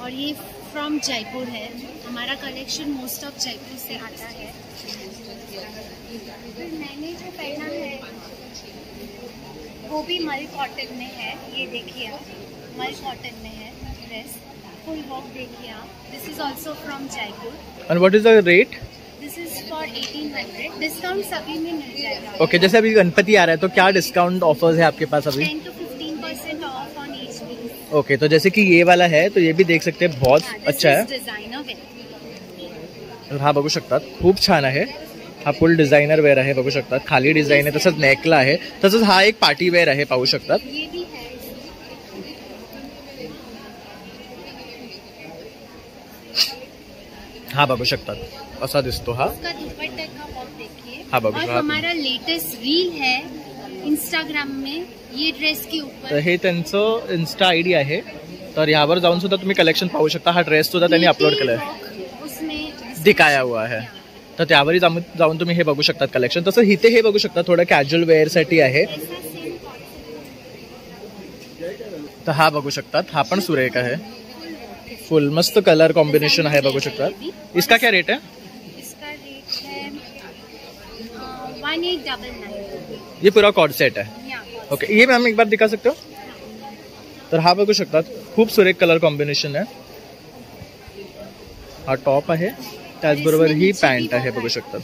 और ये फ्रॉम जयपुर है। हमारा कलेक्शन मोस्ट ऑफ जयपुर से आता है। फिर मैंने जो पहना है वो भी मल कॉटन में है। ये देखिए आप, मल कॉटन में है ड्रेस, फुल वर्क देखिए आप। This is also from Jaipur. And what is the rate? This is for 1800। Discount सभी में मिल जाएगा। ओके, जैसे अभी गणपति आ रहा है तो क्या डिस्काउंट ऑफर्स है आपके पास अभी? 10 to 15% off on each piece. Okay, तो जैसे कि ये वाला है तो ये भी देख सकते हैं, बहुत अच्छा है। डिझायनर वेअर, हा बघू शकतात, खूप छान आहे। हा फुल डिझायनर वेअर आहे, बघू शकतात। खाली डिझाईन आहे, तसंच नेकला आहे, तसंच हा एक पार्टी वेअर आहे, पाहू शकतात। ये भी है। हा बघू शकतात, असा दिसतो हा। उसका दुपट्टे का वर्क देखिए। हाँ, बघू और शकता। हमारा लेटेस्ट रील है इंस्टाग्राम में ये ड्रेस के तर ऊपर। हे त्यांचं इन्स्टा आयडी आहे, तर यावर जाऊन सुद्धा तुम्ही कलेक्शन पाहू शकता। हा ड्रेस सुद्धा त्यांनी अपलोड केलाय, उसमें दिखाया हुआ है। तर त्यावरही जाऊन तुम्ही हे बघू शकतात कलेक्शन। तसं इथे हे बघू शकता, थोडं कॅज्युअल वेअर साठी आहे। तर हा बघू शकतात, हा पण सुरेख आहे, फुल मस्त कलर कॉम्बिनेशन आहे, बघू शकतात। इसका क्या रेट है? इसका रेट है 1899। ये पूरा कॉर्ड सेट है। यहाँ ओके, ये मैम एक बार दिखा सकते हो? तर हा बघू शकतात, खूप सुरेख कलर कॉम्बिनेशन आहे। हा टॉप आहे, त्याचबरोबर ही पॅन्ट आहे, बघू शकतात।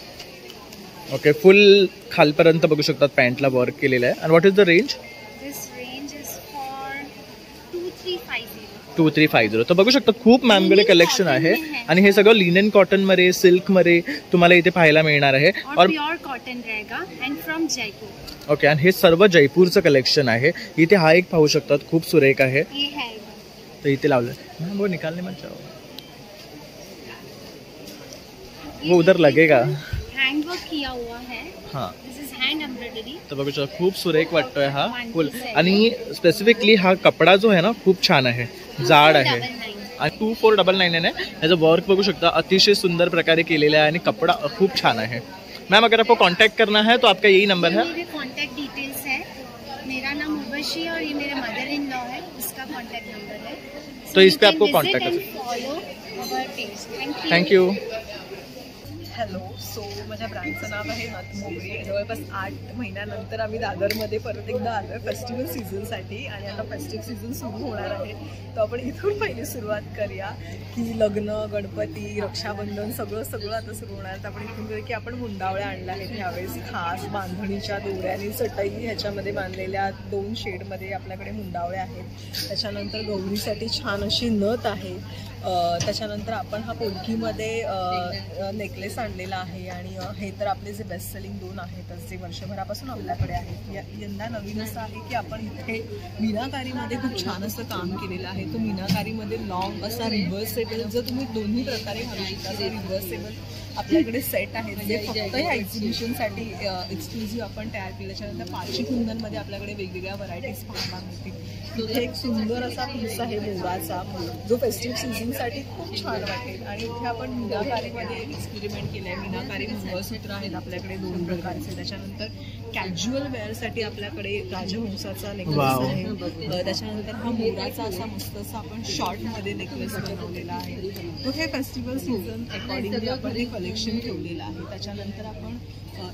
ओके, फुल खालपर्यंत बघू शकतात पॅन्टला वर्क केलेलं आहे। And what is the range? This range is for 2350। 2350। तर बघू शकता, खूप मॅमकडे कलेक्शन आहे आणि हे सगळं लिनन कॉटन मध्ये, सिल्क मध्ये तुम्हाला इथे पाहायला मिळणार आहे। और प्योर कॉटन रहेगा एंड फ्रॉम जयपुर। ओके, आणि हे सर्व जयपूरचं कलेक्शन आहे। इथे हा एक पाहू शकतात, खूप सुरेख आहे। ये है, तर इथे लावलं, वो निकालने मत जाओ, वो उधर लगेगा। हैंड वर्क किया हुआ है। हाँ, दिस इज हैंड एम्ब्रॉयडरी। तर बघू शकता, खूप सुरेख वाटतोय हा फुल। आणि स्पेसिफिकली हा कपडा जो आहे ना, खूप छान आहे, जाड आहे। 499। 2499 आहे। याचं वर्क बघू शकता, अतिशय सुंदर प्रकारे केलेलं आहे आणि कपडा खूप छान आहे। मैम अगर आपको कांटेक्ट करना है तो आपका यही नंबर है? मेरे कॉन्टैक्ट डिटेल्स है। मेरा नाम उर्वशी और ये मेरे मदर इन लॉ है, इसका कॉन्टैक्ट नंबर है। तो इस पे आपको कांटेक्ट कर सकते। Follow our page. Thank you. Hello, so माझ्या ब्रँडचं नाव आहे नथ मोगरी। जवळपास 8 महिन्यानंतर आम्ही दादरमध्ये परत एकदा आलो आहे फेस्टिवल सीझनसाठी आणि आता फेस्टिव्ह सीझन सुरू होणार आहे। तर आपण इथून पहिली सुरुवात करूया की लग्न, गणपती, रक्षाबंधन सगळं आता सुरू होणार। तर आपण इथून करूया की आपण मुंडावळ्या आणल्या आहेत ह्यावेळेस, खास बांधणीच्या दोऱ्याने चटई ह्याच्यामध्ये बांधलेल्या 2 शेडमध्ये आपल्याकडे मुंडावळ्या आहेत। त्याच्यानंतर गौरीसाठी छान अशी नथ आहे। त्याच्यानंतर आपण हा पोलकीमध्ये नेकलेस आणलेला आहे आणि हे तर आपले जे बेस्ट सेलिंग 2 आहेतच, जे वर्षभरापासून आपल्याकडे आहेत। यंदा नवीन असं आहे की आपण इथे मीनाकारीमध्ये खूप छान असं काम केलेलं आहे। तो मीनाकारीमध्ये लॉंग असा रिव्हर्सेबल, जर तुम्ही दोन्ही प्रकारे घालू शकता, जे रिव्हर्सेबल आपल्याकडे सेट आहेत जे फक्त ह्या एक्झिबिशनसाठी एक्सक्लुझिव्ह आपण तयार केले। त्याच्यानंतर पाची कुंदनमध्ये आपल्याकडे वेगवेगळ्या व्हरायटीज पाहायला मिळतील। इथे एक सुंदर असा पीस आहे मोराचा, जो फेस्टिव्ह सीझनसाठी खूप छान वाटेल. आणि इथे आपण मीनाकारीमध्ये एक्सपेरिमेंट केलं आहे. मीनाकारी मंगळसूत्र आहेत आपल्याकडे 2 प्रकारचे. त्याच्यानंतर कॅज्युअल वेअरसाठी आपल्याकडे राजहंसाचा नेकलेस आहे. त्याच्यानंतर हा मोराचा असा मस्त असा आपण शॉर्टमध्ये नेकलेस बनवलेला आहे. तो हे फेस्टिवल सीझन अकॉर्डिंगली आपण हे कलेक्शन ठेवलेलं आहे. त्याच्यानंतर आपण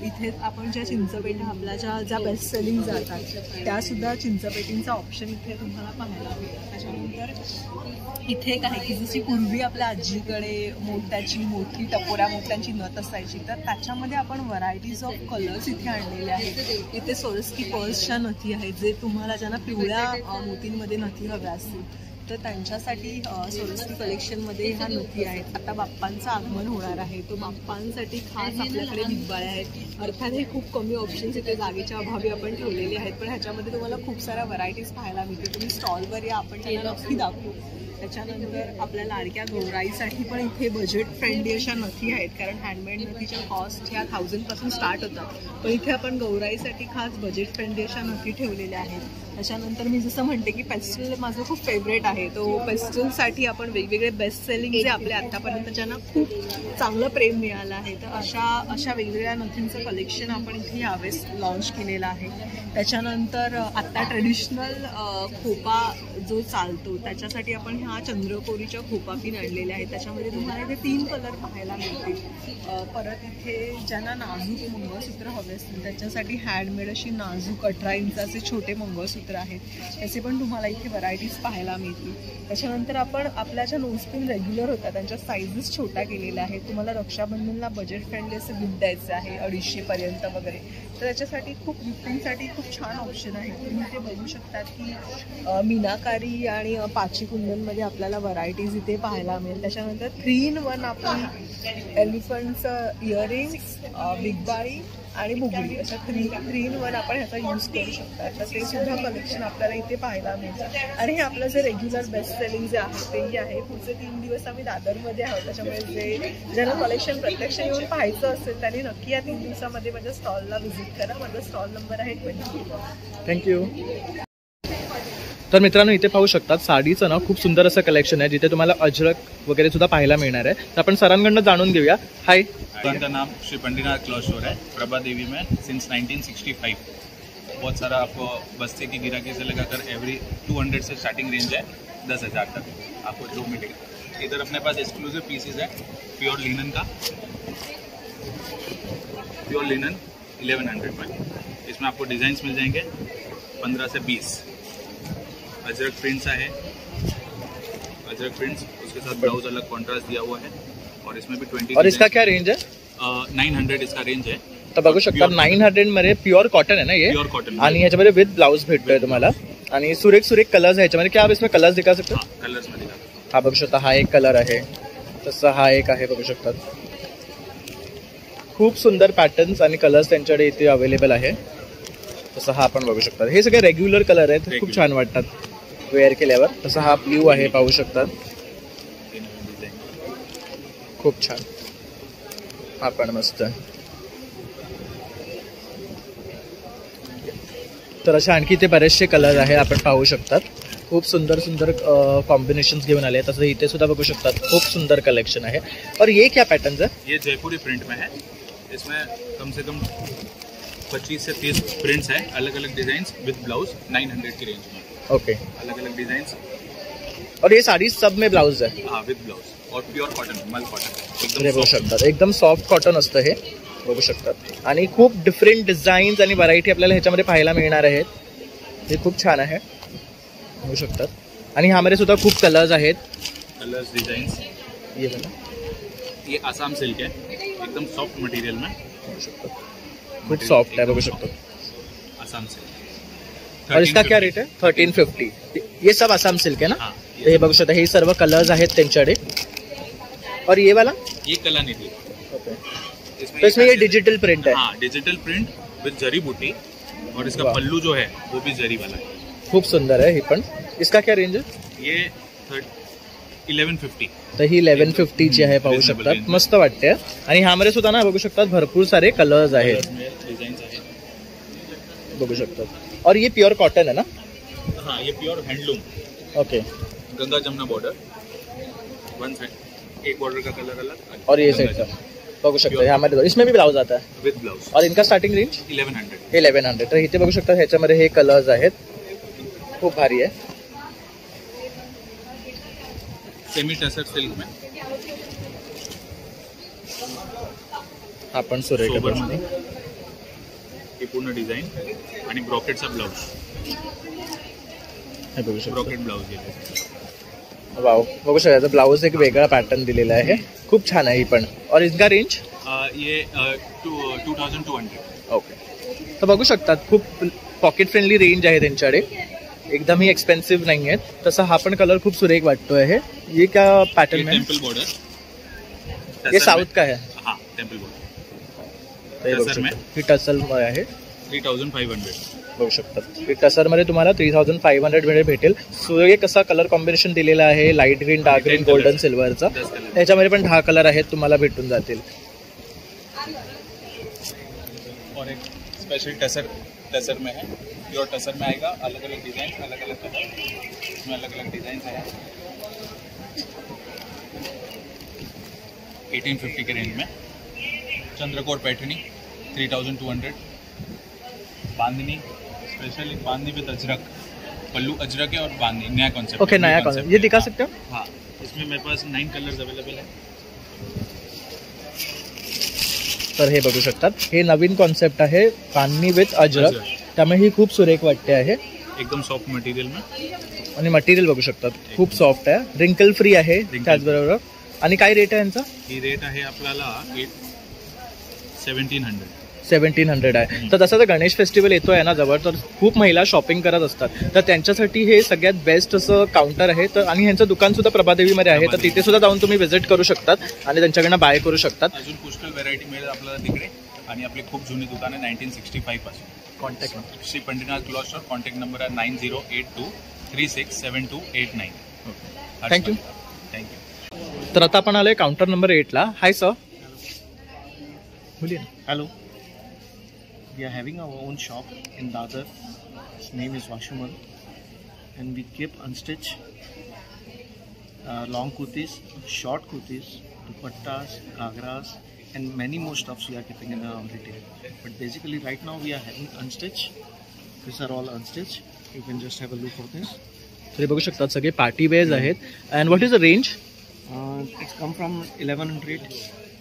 इथे आपण ज्या चिंचपेट्या आपल्या ज्या बेस्ट सेलिंग जातात त्यासुद्धा चिंचपेटींचा ऑप्शन इथे तुम्हाला पाहायला मिळेल. त्याच्यानंतर इथे एक आहे की जशी पूर्वी आपल्या आजीकडे मोठी टपोऱ्या मोत्यांची नथ असायची, तर त्याच्यामध्ये आपण व्हरायटीज ऑफ कलर्स इथे आणलेले आहेत. इथे सोरस्की पर्सच्या नथी आहेत, जे तुम्हाला ज्यांना पिवळ्या मोतींमध्ये नथी हव्या असतील तर त्यांच्यासाठी सोरस्की कलेक्शनमध्ये ह्या नथी आहेत. आता बाप्पांचं आगमन होणार आहे, तो बाप्पांसाठी खास आपल्याकडे दिग्बाळे आहेत. अर्थात हे खूप कमी ऑप्शन्स इथे जागेच्या अभावी आपण ठेवलेले आहेत, पण ह्याच्यामध्ये तुम्हाला खूप साऱ्या व्हरायटीज पाहायला मिळते. तुम्ही स्टॉलवर या, आपण त्यांना नक्की दाखवू. त्याच्यानंतर आपल्या लाडक्या गौराईसाठी पण इथे बजेट फ्रेंडली अशा नथी आहेत, कारण हँडमेड नथीच्या कॉस्ट ह्या 1000पासून स्टार्ट होतात, पण इथे आपण गौराईसाठी खास बजेट फ्रेंडली अशा नथी ठेवलेल्या आहेत. त्याच्यानंतर मी जसं म्हणते की पेस्टल माझं खूप फेवरेट आहे, तो पेस्टलसाठी आपण वेगवेगळे बेस्ट सेलिंग जे आपले आतापर्यंत ज्यांना खूप चांगलं प्रेम मिळालं आहे, तर अशा वेगवेगळ्या नथींचं कलेक्शन आपण इथे यावेळेस लॉन्च केलेलं आहे. त्याच्यानंतर आत्ता ट्रेडिशनल खोपा जो चालतो त्याच्यासाठी आपण ह्या चंद्रकोरीच्या खोपा पिन आणलेल्या आहेत. त्याच्यामध्ये तुम्हाला इथे 3 कलर पाहायला मिळतील. परत इथे ज्यांना नाजूक मंगळसूत्र हवे असतील त्याच्यासाठी हँडमेड अशी नाजूक 18 इंचाचे छोटे मंगळसूत्र आहेत, त्याचे पण तुम्हाला इथे व्हरायटीज पाहायला मिळतील. त्याच्यानंतर आपण आपल्या ज्या नोजपिन रेग्युलर होत्या त्यांच्या साईजेस छोट्या केलेल्या आहेत. तुम्हाला रक्षाबंधनला बजेट फ्रेंडली असं गिफ्ट द्यायचं आहे 250पर्यंत वगैरे, तर त्याच्यासाठी खूप गिफ्टिंगसाठी खूप छान ऑप्शन आहे. तुम्ही ते बघू शकतात की मीनाकारी आणि पाची कुंदनमध्ये आपल्याला व्हरायटीज इथे पाहायला मिळेल. त्याच्यानंतर 3-in-1 आपण एलिफंटचं इयरिंग्स, बिगबाळी आणि बुगडी अशा 3-in-1 आपण ह्याचा यूज करू शकता. तर ते सुद्धा कलेक्शन आपल्याला इथे पाहायला मिळतं. आणि हे आपलं जे रेग्युलर बेस्ट सेलिंग जे आहे तेही आहे. पुढचे 3 दिवस आम्ही दादरमध्ये आहोत, त्याच्यामुळे ज्यांना कलेक्शन प्रत्यक्ष येऊन पाहायचं असेल त्यांनी नक्की या 3 दिवसामध्ये माझ्या स्टॉलला व्हिजिट करा. माझा स्टॉल नंबर आहे 20. थँक्यू. तर मित्रांनो, इथे पाहू शकतात साडीचं ना खूप सुंदर असं कलेक्शन आहे, जिथे तुम्हाला अजरक वगैरे सुद्धा पाहायला मिळणार आहे. तर आपण सरांकडनं जाणून घेऊया. हाय. दुकान का नाम श्री पंडितनाथ क्लॉथ स्टोर है, प्रभा देवी में सिंस 1965. बहुत सारा आपको बस्ते की गिराकी से लगाकर एवरी 200 से स्टार्टिंग रेंज है 10,000 तक आपको जो मिलेगा. इधर अपने पास एक्सक्लूसिव पीसेस है प्योर लिनन का, प्योर लिनन 1100 वाली. इसमें आपको डिजाइन्स मिल जाएंगे 15 से 20. अजरक प्रिंट्स है, अजरक प्रिंट्स, उसके साथ ब्लाउज अलग कॉन्ट्रास्ट दिया हुआ है. और इसमें भी 20. और इसका क्या रेंज है? 900 इसका रेंज है. तर बघू शकता 900 मध्ये प्युअर कॉटन आहे ना ये, प्योर कॉटन, आणि ह्याच्यामध्ये विथ ब्लाउज भेटतोय तुम्हाला. आणि सुरेख कलर्स आहे ह्याच्यामध्ये. क्या आप इसमें कलर्स दिखा सकते हो? कलर्स मध्ये हा बघू शकता, हा एक कलर आहे, तसं हा एक आहे. बघू शकतात खूप सुंदर पॅटर्न्स आणि कलर्स त्यांच्याकडे इथे अवेलेबल आहे. तसं हा आपण बघू शकता. हे सगळे रेग्युलर कलर आहेत, खूप छान वाटतात वेअर केल्यावर. तसं हा ब्ल्यू आहे, पाहू शकतात खूप छान. हा पण मस्त. तर अशा आणखी ते बरेचसे कलर आहे, आपण पाहू शकतात. खूप सुंदर सुंदर कॉम्बिनेशन्स घेऊन आले. तसं इथे सुद्धा बघू शकतात खूप सुंदर कलेक्शन आहे. और ये क्या पैटर्न है? ये जयपुरी प्रिंट में है. इसमें कम से कम 25 से 30 प्रिंट्स है, अलग अलग डिजाइन विद ब्लाउज 900 की रेंज में. ओके. अलग अलग डिजाइन. और ये साड़ी सब में ब्लाउज है? हाँ, विद ब्लाउज. और प्योर कॉटन, मल कॉटन. हे बघू शकतात एकदम सॉफ्ट कॉटन असतं हे, बघू शकतात. आणि खूप डिफरंट डिझाईन्स आणि व्हरायटी आपल्याला ह्याच्यामध्ये पाहायला मिळणार आहेत. हे खूप छान आहे, बघू शकतात. आणि ह्यामध्ये सुद्धा खूप कलर्स आहेत. Colours, designs. ये बघा, ये आसाम सिल्क है, एकदम सॉफ्ट मटेरियल में. बघू शकतात खूप सॉफ्ट आहे, बघू शकतो. आसाम सिल्क. और इसका क्या रेट है? 1350. ये सब आसाम सिल्क है ना? हाँ, हे बघू शकता, हे सर्व कलर्स आहेत त्यांच्याकडे. और ये वाला? ये कलानिधि. ओके. तो इसमें ये डिजिटल प्रिंट है? हाँ, डिजिटल प्रिंट विद जरी बूटी. और इसका पल्लू जो है वो भी जरी वाला है. खूप सुंदर आहे हे पण. इसका क्या रेंज है? ये 1150. तर ही 1150 ची आहे, पाहू शकतात. मस्त वाटते. आणि ह्यामध्ये सुद्धा ना बघू शकतात भरपूर सारे कलर्स आहेत, डिजाइन आहे, बघू शकतात. और ये प्योर कॉटन है ना? हाँ, ये pure handloom, okay, Ganga Jamuna border, one side एक बॉर्डर का कलर अलग और ये सेट का बघू शकता ह्यामध्ये इसमें भी ब्लाउज आता है विद ब्लाउज और इनका स्टार्टिंग रेंज 1100. 1100. तर इथे बघू शकता ह्याच्यामध्ये हे कलर्स आहेत, खूप भारी आहे. सेमी टसर सिल्क में आपण सुरेख सोबर मध्ये हे पूर्ण डिझाईन आणि ब्रॉकेटचा ब्लाउज, हे बघू शकता. ब्रॉकेट ब्लाउज दिले. वाव, बघू शकता याचा ब्लाउज एक वेगळा पॅटर्न दिलेला आहे, खूप छान आहे ही पण. और इनका रेंज ये 2200. ओके, तर बघू शकतात खूप पॉकेट फ्रेंडली रेंज आहे त्यांच्याकडे, एकदम ही एक्सपेन्सिव्ह नाही आहेत. तसा हा पण कलर खूप सुरेख वाटतो आहे. ये क्या पैटर्न है? टेम्पल बॉर्डर, ये साउथ का है. हाँ, टेम्पल बॉर्डर हे बघू टसर में शकता, ही टसल मध्ये आहे. 3500. बघू शकतात ही टसर मध्ये तुम्हाला 3500 मध्ये भेटेल. सुरेख कसा कलर कॉम्बिनेशन दिलेला आहे, light green, dark green, golden सिल्वरचा. त्याच्यामध्ये पण 10 कलर आहेत, तुम्हाला भेटून जातील. और एक स्पेशल टसर में है, प्योर टसर में आएगा, अलग अलग डिजाइन, अलग अलग कलर, इसमें अलग अलग डिजाइन है. 1850 के रेंज में. चंद्रकोर पैठनी 3200. बांधनी स्पेशल, एक बांधनी विद अजरक, पल्लू अजरक है और बांधनी नया कॉन्सेप्ट. ओके, नया कॉन्सेप्ट. ये दिखा सकते हो? हाँ, इसमें मेरे पास 9 कलर्स अवेलेबल है. तर हे बघू शकतात, हे नवीन कॉन्सेप्ट आहे, बांधणी विथ अजरक, त्यामुळे ही खूप सुरेख वाटते आहे. एकदम सॉफ्ट मटेरियल में. आणि मटेरियल बघू शकतात खूप सॉफ्ट आहे, रिंकल फ्री आहे त्याचबरोबर. आणि काय रेट आहे यांचा? ही रेट आहे आपल्याला 1700. 1700 आहे. तर तसं तर गणेश फेस्टिवल येतोय ना जवळ, तर खूप महिला शॉपिंग करत असतात, तर त्यांच्यासाठी हे सगळ्यात बेस्ट असं काउंटर आहे. तर आणि ह्यांचं दुकान सुद्धा प्रभादेवीमध्ये आहे, तर तिथे सुद्धा जाऊन तुम्ही व्हिजिट करू शकतात आणि त्यांच्याकडनं बाय करू शकतात. अजून पुष्कळ व्हेरायटी मिळेल आपल्याला तिकडे. आणि आपली खूप जुनी दुकान आहे 1965 पासून. Contact number Shri Pandharinath cloth store. Contact number आहे 9082367289. थँक्यू. थँक्यू. तर आता आपण आलोय काउंटर नंबर 8ला. Hi sir. बोलिए. Hello. We are having our own shop in Dadar. Its name is Washumal, and we keep unstitched long kurtis, short kurtis, dupattas, ghagras, and many more stuffs we are keeping in our retail. But basically, right now we are having unstitched. These are all unstitched. You can just have a look at this. तर बघू शकतात सगळे party wears आहेत. And what is the range? It's come from 1100.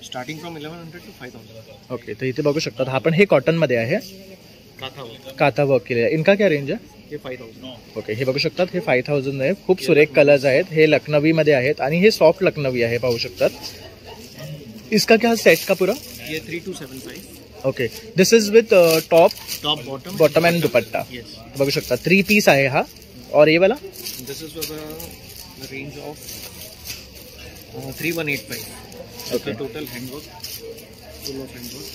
Starting from 1100 to 5000. Okay, तर इथे बघू शकतात हा पण हे कॉटन मध्ये आहे, काथा वर्क केलेला आहे. इनका क्या रेंज आहे? ये 5000. ओके, हे बघू शकतात हे 5000 आहे. खूप सुरेख कलर्स आहेत. हे लखनवी मध्ये आहेत आणि हे सॉफ्ट लखनवी आहे, पाहू शकतात. इसका क्या सेट का पूरा? ये 3275. Okay, this is with top, Bottom. Bottom end dupatta. Yes. बघू शकता 3 पीस आहे हा. और ये वाला This is for the range of 3185. Okay. The total handwork, full of handwork.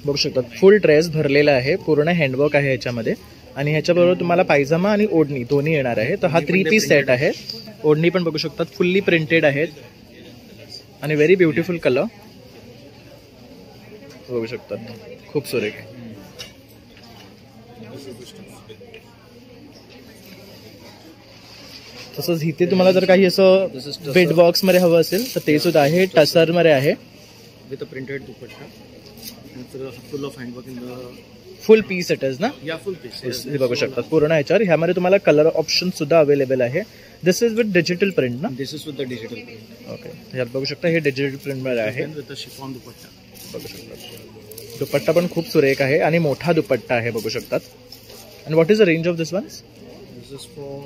बघू शकतात फुल ड्रेस भरलेला आहे, पूर्ण हँडवर्क आहे ह्याच्यामध्ये. आणि ह्याच्याबरोबर तुम्हाला पायजामा आणि ओढणी दोन्ही येणार आहे. तर हा 3 पीस सेट आहे. ओढणी पण बघू शकतात फुल्ली प्रिंटेड आहेत आणि व्हेरी ब्युटिफुल कलर बघू शकतात, खूप सुरेख. तसंच इथे तुम्हाला जर काही असं बेड बॉक्स मध्ये हवं असेल तर ते सुद्धा आहे. टसर मध्ये आहे With a printed dupatta. And full of handwork in the. Full piece सेटच ना? Yeah, full piece. Yes. हे बघू शकतात पूर्ण ह्याच्यावर. ह्यामध्ये तुम्हाला कलर ऑप्शन सुद्धा अवेलेबल आहे. दिस इज विथ डिजिटल प्रिंट ना? This is with the digital print. Okay, ह्यात बघू शकता हे डिजिटल प्रिंट मध्ये आहे. And with the chiffon dupatta. बघू शकतात दुपट्टा पण खूप सुरेख आहे आणि मोठा दुपट्टा आहे, बघू शकतात. And what is the range of this one? This is from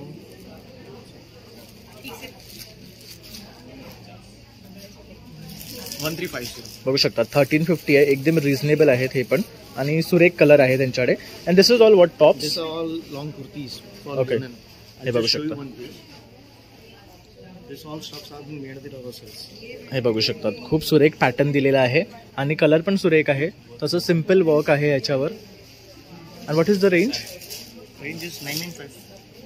1350. बघू शकतात 1350 आहे, एकदम रिझनेबल आहेत हे पण. आणि सुरेख कलर आहे त्यांच्याकडे. And this is all what tops? These are all long kurtis for Okay. women. हे बघू शकता. This all stuffs are being made with ourselves. हे बघू शकतात खूप सुरेख पॅटर्न दिलेला आहे आणि कलर पण सुरेख आहे. तसं सिम्पल वर्क आहे याच्यावर. And what is the range? Range is 995.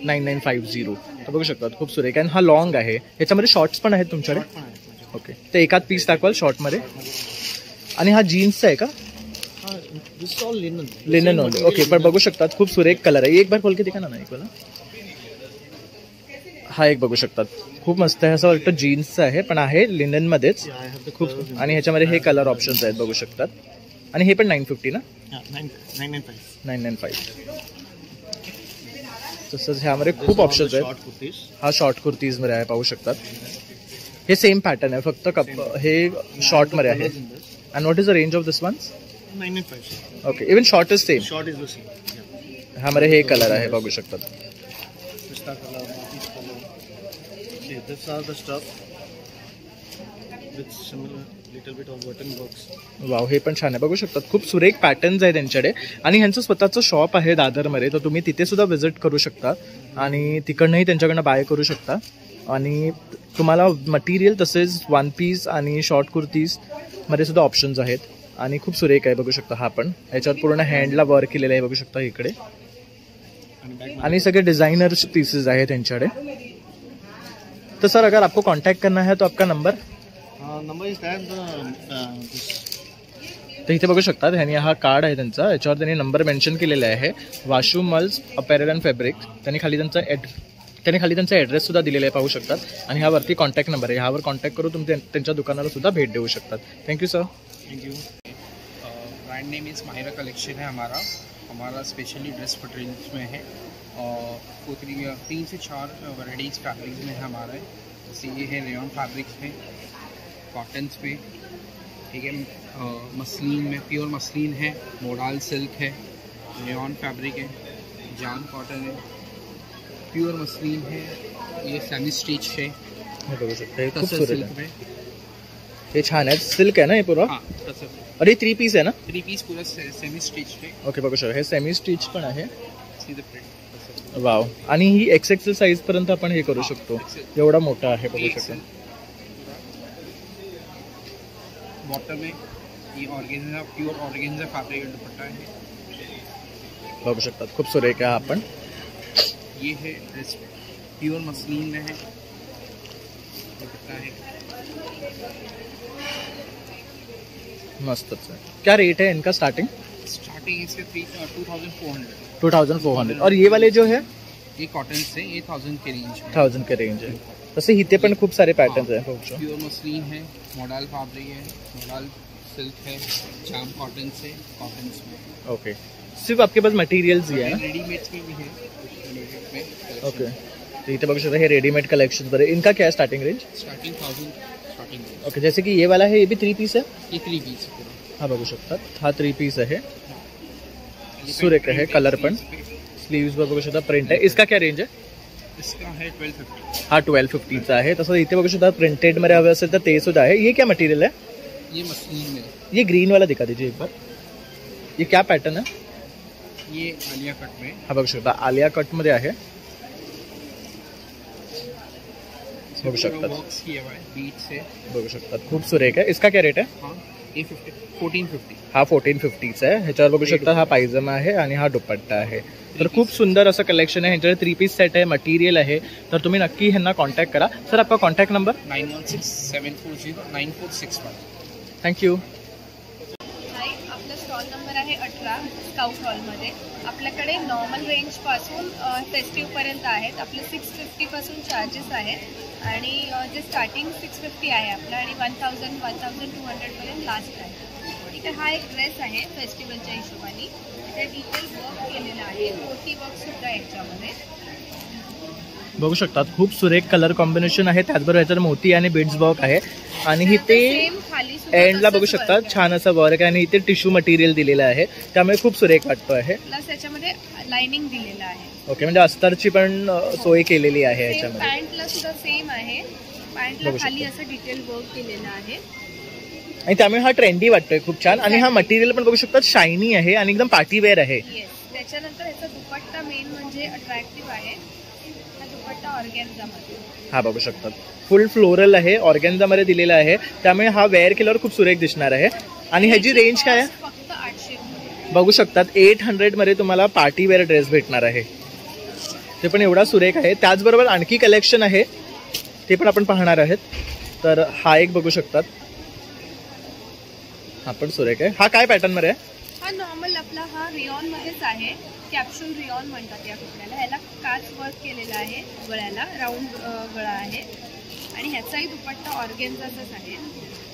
9950. तर बघू शकतात खूप सुरेख. आणि हा लॉंग आहे, याच्यामध्ये शॉर्ट्स पण आहेत तुमच्याकडे? पण आहे माझ्याकडे. ओके, ते एकात पीस दाखवाल शॉर्टमध्ये. आणि हा जीन्सचा आहे का? हा This is all linen. Linen only. Okay, पण बघू शकतात खूप सुरेख कलर आहे. एक बार खोल के दिखा ना एक वाला. हा एक बघू शकतात खूप मस्त आहे. असं वाटतं जीन्सचं आहे पण आहे लिनन मध्येच खूप. आणि ह्याच्यामध्ये हे कलर ऑप्शन्स आहेत बघू शकतात. आणि हे पण 950 ना. 995. तसंच ह्यामध्ये खूप ऑप्शन्स आहेत. हा शॉर्ट कुर्तीज मध्ये आहे पाहू शकतात. हे सेम पॅटर्न आहे फक्त हे शॉर्ट मध्ये आहे. And what is the range of this once? 995. Okay, even short is same. Short is the same. ह्यामध्ये हे कलर आहे बघू शकतात. Pista color, peach color. See, these are the stuff with similar little bit of button works. Wow, हे पण छान आहे बघू शकतात. खूप सुरेख पॅटर्न्स आहे त्यांच्याकडे. आणि ह्यांचं स्वतःचं शॉप आहे दादरमध्ये, तर तुम्ही तिथे सुद्धा व्हिजिट करू शकता आणि तिकडनंही त्यांच्याकडनं बाय करू शकता. आणि तुम्हाला मटेरियल तसेच वन पीस आणि शॉर्ट कुर्तीज मध्ये सुद्धा ऑप्शन्स आहेत. आणि खूप सुरेख आहे बघू शकता. हा पण याच्यावर पूर्ण हँडला वर्क केलेलं आहे बघू शकता इकडे. आणि सगळे डिजाइनर पीसेस आहेत त्यांच्याकडे. तो सर अगर आपको कांटेक्ट करना है तो आपका नंबर? Number is there. तर इथे बघू शकतात ह्यांनी हा कार्ड आहे त्यांचा, याच्यावर त्यांनी नंबर मेन्शन केलेला आहे. Washu mulls अपॅरल and fabric. त्यांनी खाली त्यांचा ॲड्रेस सुद्धा दिलेला आहे पाहू शकतात. आणि ह्यावरती कॉन्टॅक्ट नंबर आहे. ह्यावर कॉन्टॅक्ट करून तुम्ही त्यांच्या दुकानाला सुद्धा भेट देऊ शकतात. Thank you sir. Thank you. Brand name is Mahira collection है हमारा स्पेशली ड्रेस फट रेंज में है. और 3 से 4 वैराइटीज़ फैब्रिक्स में है हमारा. जैसे ये है रेयॉन फैब्रिक्स में, कॉटन्स पे, ठीक है, मसलिन में, प्योर मसलिन है, मोडाल सिल्क है, रेयॉन फैब्रिक है, जान कॉटन है, प्योर मसलिन है, ये सेमी स्टिच है, टसर सिल्क में. हे छान आहे. सिल्क आहे ना हे पूर्ण? हाँ, टसर. और ये 3 पीस आहे ना? 3 पीस पूरा सेमी स्टिच है. ओके बघू शकता. हे सेमी स्टिच पण आहे. See the print. वाव. आणि ही XXL साईज पर्यंत आपण हे करू शकतो. एवढा मोठा आहे बघू शकता. बॉटम में ये ऑर्गेन्जा, प्योर ऑर्गेन्जा फैब्रिक का दुपट्टा है बघू शकतात. खूप सुरेख आहे. आपण ये है ड्रेस प्योर मसलिन में है, दुपट्टा है. मस्तच आहे. क्या रेट है इनका स्टार्टिंग? स्टार्टिंग इसके 2400. 2400. और ये वाले जो है ये कॉटन से ये 1000 के रेंज में. 1000 के रेंज है. तसे इथे पण खूप सारे पॅटर्न्स आहे. प्योर मसलिन है, मॉडल फैब्रिक है, मॉडल सिल्क है, जाम कॉटन से, कॉटन में. ओके. सिर्फ आपके पास मटेरियल्स ही है ना? रेडीमेड में भी है. ओके. तो इथे बघू शकता हे रेडीमेड कलेक्शन बरे. इनका क्या है starting range? Starting 1000 starting. Okay. जैसे कि ये वाला है, ये भी 3 पीस है. ये 3 पीस पूरा. हा बघू शकतात. हा 3 पीस आहे. सुरेख आहे. कलर पण. स्लीव्स वर बघू शकता प्रिंट आहे. इसका क्या रेंज है? इसका है 1250. हा 1250 चा आहे. तसं इथे बघू शकता प्रिंटेड मध्ये हवे असेल तर ते सुद्धा आहे. ये क्या मटेरियल है? ये मसलिन में. ये ग्रीन वाला दिखा दीजिए एक बार. ये क्या पैटर्न है? ये आलिया कट में. हा बघू शकता आलिया कट मध्ये आहे. बघू शकतात. बॉक्स किया हुआ है बीट से. बघू शकतात. खूप सुरेख आहे. इसका क्या रेट है? हाँ, ये 1450. हा 1450 चा आहे. ह्याच्यावर बघू शकता हा पायजमा आहे आणि हा दुपट्टा आहे. तर खूप सुंदर असं कलेक्शन आहे. ह्यांच्याकडे 3 पीस सेट आहे, मटेरियल आहे. तर तुम्ही नक्की ह्यांना कॉन्टॅक्ट करा. सर आपका कॉन्टॅक्ट नंबर? 9167409461. थँक्यू. हाय, आपला स्टॉल नंबर आहे 18 स्काउट हॉलमध्ये. आपल्याकडे नॉर्मल रेंजपासून फेस्टिव्हपर्यंत आहेत. आपले 650पासून चार्जेस आहेत आणि जे स्टार्टिंग 650 आहे आपलं आणि 1200पर्यंत लास्ट आहे. ठीक आहे. हा एक ड्रेस आहे फेस्टिवलच्या हिशोबाने. ते डिटेल वर्क केलेलं आहे. मोठी वर्कसुद्धा याच्यामध्ये बघू शकतात. खूप सुरेख कलर कॉम्बिनेशन आहे. त्याचबरोबर ह्याच्यात मोती आणि बीड्स वर्क आहे. आणि इथे एंडला बघू शकता छान असं वर्क आहे आणि इथे टिश्यू मटेरियल दिलेलं आहे. त्यामुळे खूप सुरेख वाटतो आहे. प्लस याच्यामध्ये लाइनिंग दिलेलं आहे. ओके. म्हणजे अस्तरची पण सोय केलेली आहे याच्यामध्ये. पॅन्टला सुद्धा सेम आहे. पॅन्टला खाली असं डिटेल वर्क केलेलं आहे आणि त्यामुळे हा ट्रेंडी वाटतोय खूप छान. आणि हा मटेरियल पण बघू शकतात शायनी आहे आणि एकदम पार्टी वेअर आहे. येस. त्याच्यानंतर ह्याचा दुपट्टा मेन म्हणजे अट्रॅक्टिव्ह आहे. हा दुपट्टा ऑर्गॅन्झामध्ये. हा बघू शकतात फुल फ्लोरल आहे, ऑर्गॅन्झा मध्ये दिलेला आहे. त्यामुळे हा वेअर केल्यावर खूप सुरेख दिसणार आहे. आणि ह्याची रेंज काय आहे? फक्त 800 बघू शकतात. 800 मध्ये तुम्हाला पार्टी वेअर ड्रेस भेटणार आहे. ते पण एवढा सुरेख आहे. त्याचबरोबर आणखी कलेक्शन आहे ते पण आपण पाहणार आहेत. तर हा एक बघू शकतात. हा पण सुरेख आहे. हा काय पॅटर्न मध्ये आहे? हा नॉर्मल आपला हा रियॉन मध्येच आहे, कॅप्सूल रियॉन म्हणतात या कपड्याला. ह्याला काच वर्क केलेला आहे, गळ्याला राऊंड गळा आहे आणि ह्याचाही दुपट्टा ऑर्गेन्झाचाच आहे.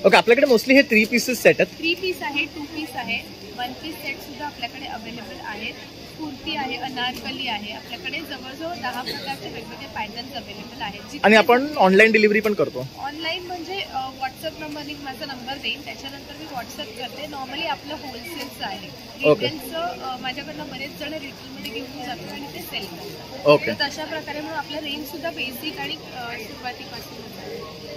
ओके, आपल्याकडे मोस्टली हे 3 पीसेस सेट आहेत. 3 पीस आहे, 2 पीस आहे, 1 पीस सेट सुद्धा आपल्याकडे अवेलेबल आहेत. कुर्ती आहे, अनारकली आहे, आपल्याकडे जवळजवळ 10 प्रकारचे वेगवेगळे पॅटर्न्स अवेलेबल आहेत. आणि आपण ऑनलाईन डिलिव्हरी पण करतो. ऑनलाईन म्हणजे व्हॉट्सअप नंबरने माझा नंबर देईन, त्याच्यानंतर मी व्हॉट्सअप करते. नॉर्मली आपलं होलसेलचं आहे, रिटेलचं माझ्याकडनं बरेच जण रिटेलमध्ये घेऊन जातात आणि ते सेल करतात. ओके, तर तशा प्रकारे म्हणून आपलं रेंज सुद्धा बेसिक आणि सुरुवातीपासून.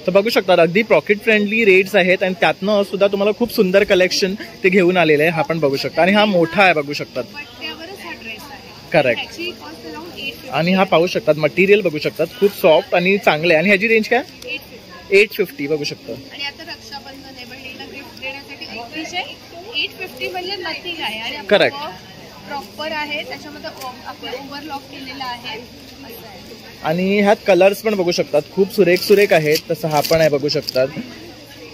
तर बघू शकता अगदी पॉकेट फ्रेंडली रेट्स आहेत आणि त्यातनं सुद्धा तुम्हाला खूप सुंदर कलेक्शन ते घेऊन आलेले आहे. हा पण बघू शकता आणि हा मोठा आहे, बघू शकतात. करेक्ट. आणि हा पाहू शकतात, मटेरियल बघू शकतात, खूप सॉफ्ट आणि चांगले आहे. आणि ह्याची रेंज काय? 850 बघू शकता. आणि आता रक्षाबंधन आहे, बहिणीला गिफ्ट देण्यासाठी 850 म्हणजे नथिंग आहे. आणि करेक्ट, प्रॉपर आहे, त्याच्यामध्ये आपण ओव्हरलॉक केलेला आहे. आणि ह्यात कलर्स पण बघू शकतात, खूप सुरेख आहेत. तसं हा पण आहे, बघू शकतात.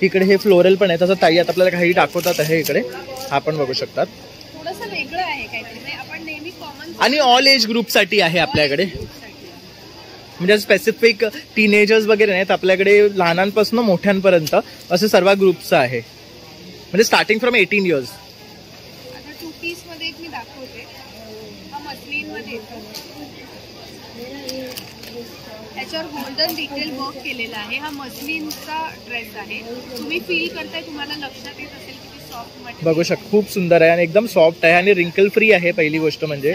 इकडे हे फ्लोरल पण आहे, तसं ताई आता आपल्याला काही दाखवतात आहे इकडे. हा पण बघू शकतात, थोडंसं वेगळं आहे काहीतरी, आपण नेहमी कॉमन. आणि ऑल एज ग्रुपसाठी आहे आपल्याकडे, म्हणजे स्पेसिफिक टीनेजर्स वगैरे नाहीत आपल्याकडे, लहानांपासून मोठ्यांपर्यंत असे सर्व ग्रुपचं आहे, म्हणजे स्टार्टिंग फ्रॉम 18 इयर्स. आता 2 पीस मध्ये एक मी दाखवते. हा मस्लिन मध्ये त्याच्यावर गोल्डन डिटेल वर्क केलेला आहे. हा मस्लिनचा ड्रेस आहे. तुम्ही फील करताय, तुम्हाला लक्षात येत असेल की सॉफ्ट मटेरियल बघू शकता, खूप सुंदर आहे आणि एकदम सॉफ्ट आहे आणि रिंकल फ्री आहे पहिली गोष्ट म्हणजे.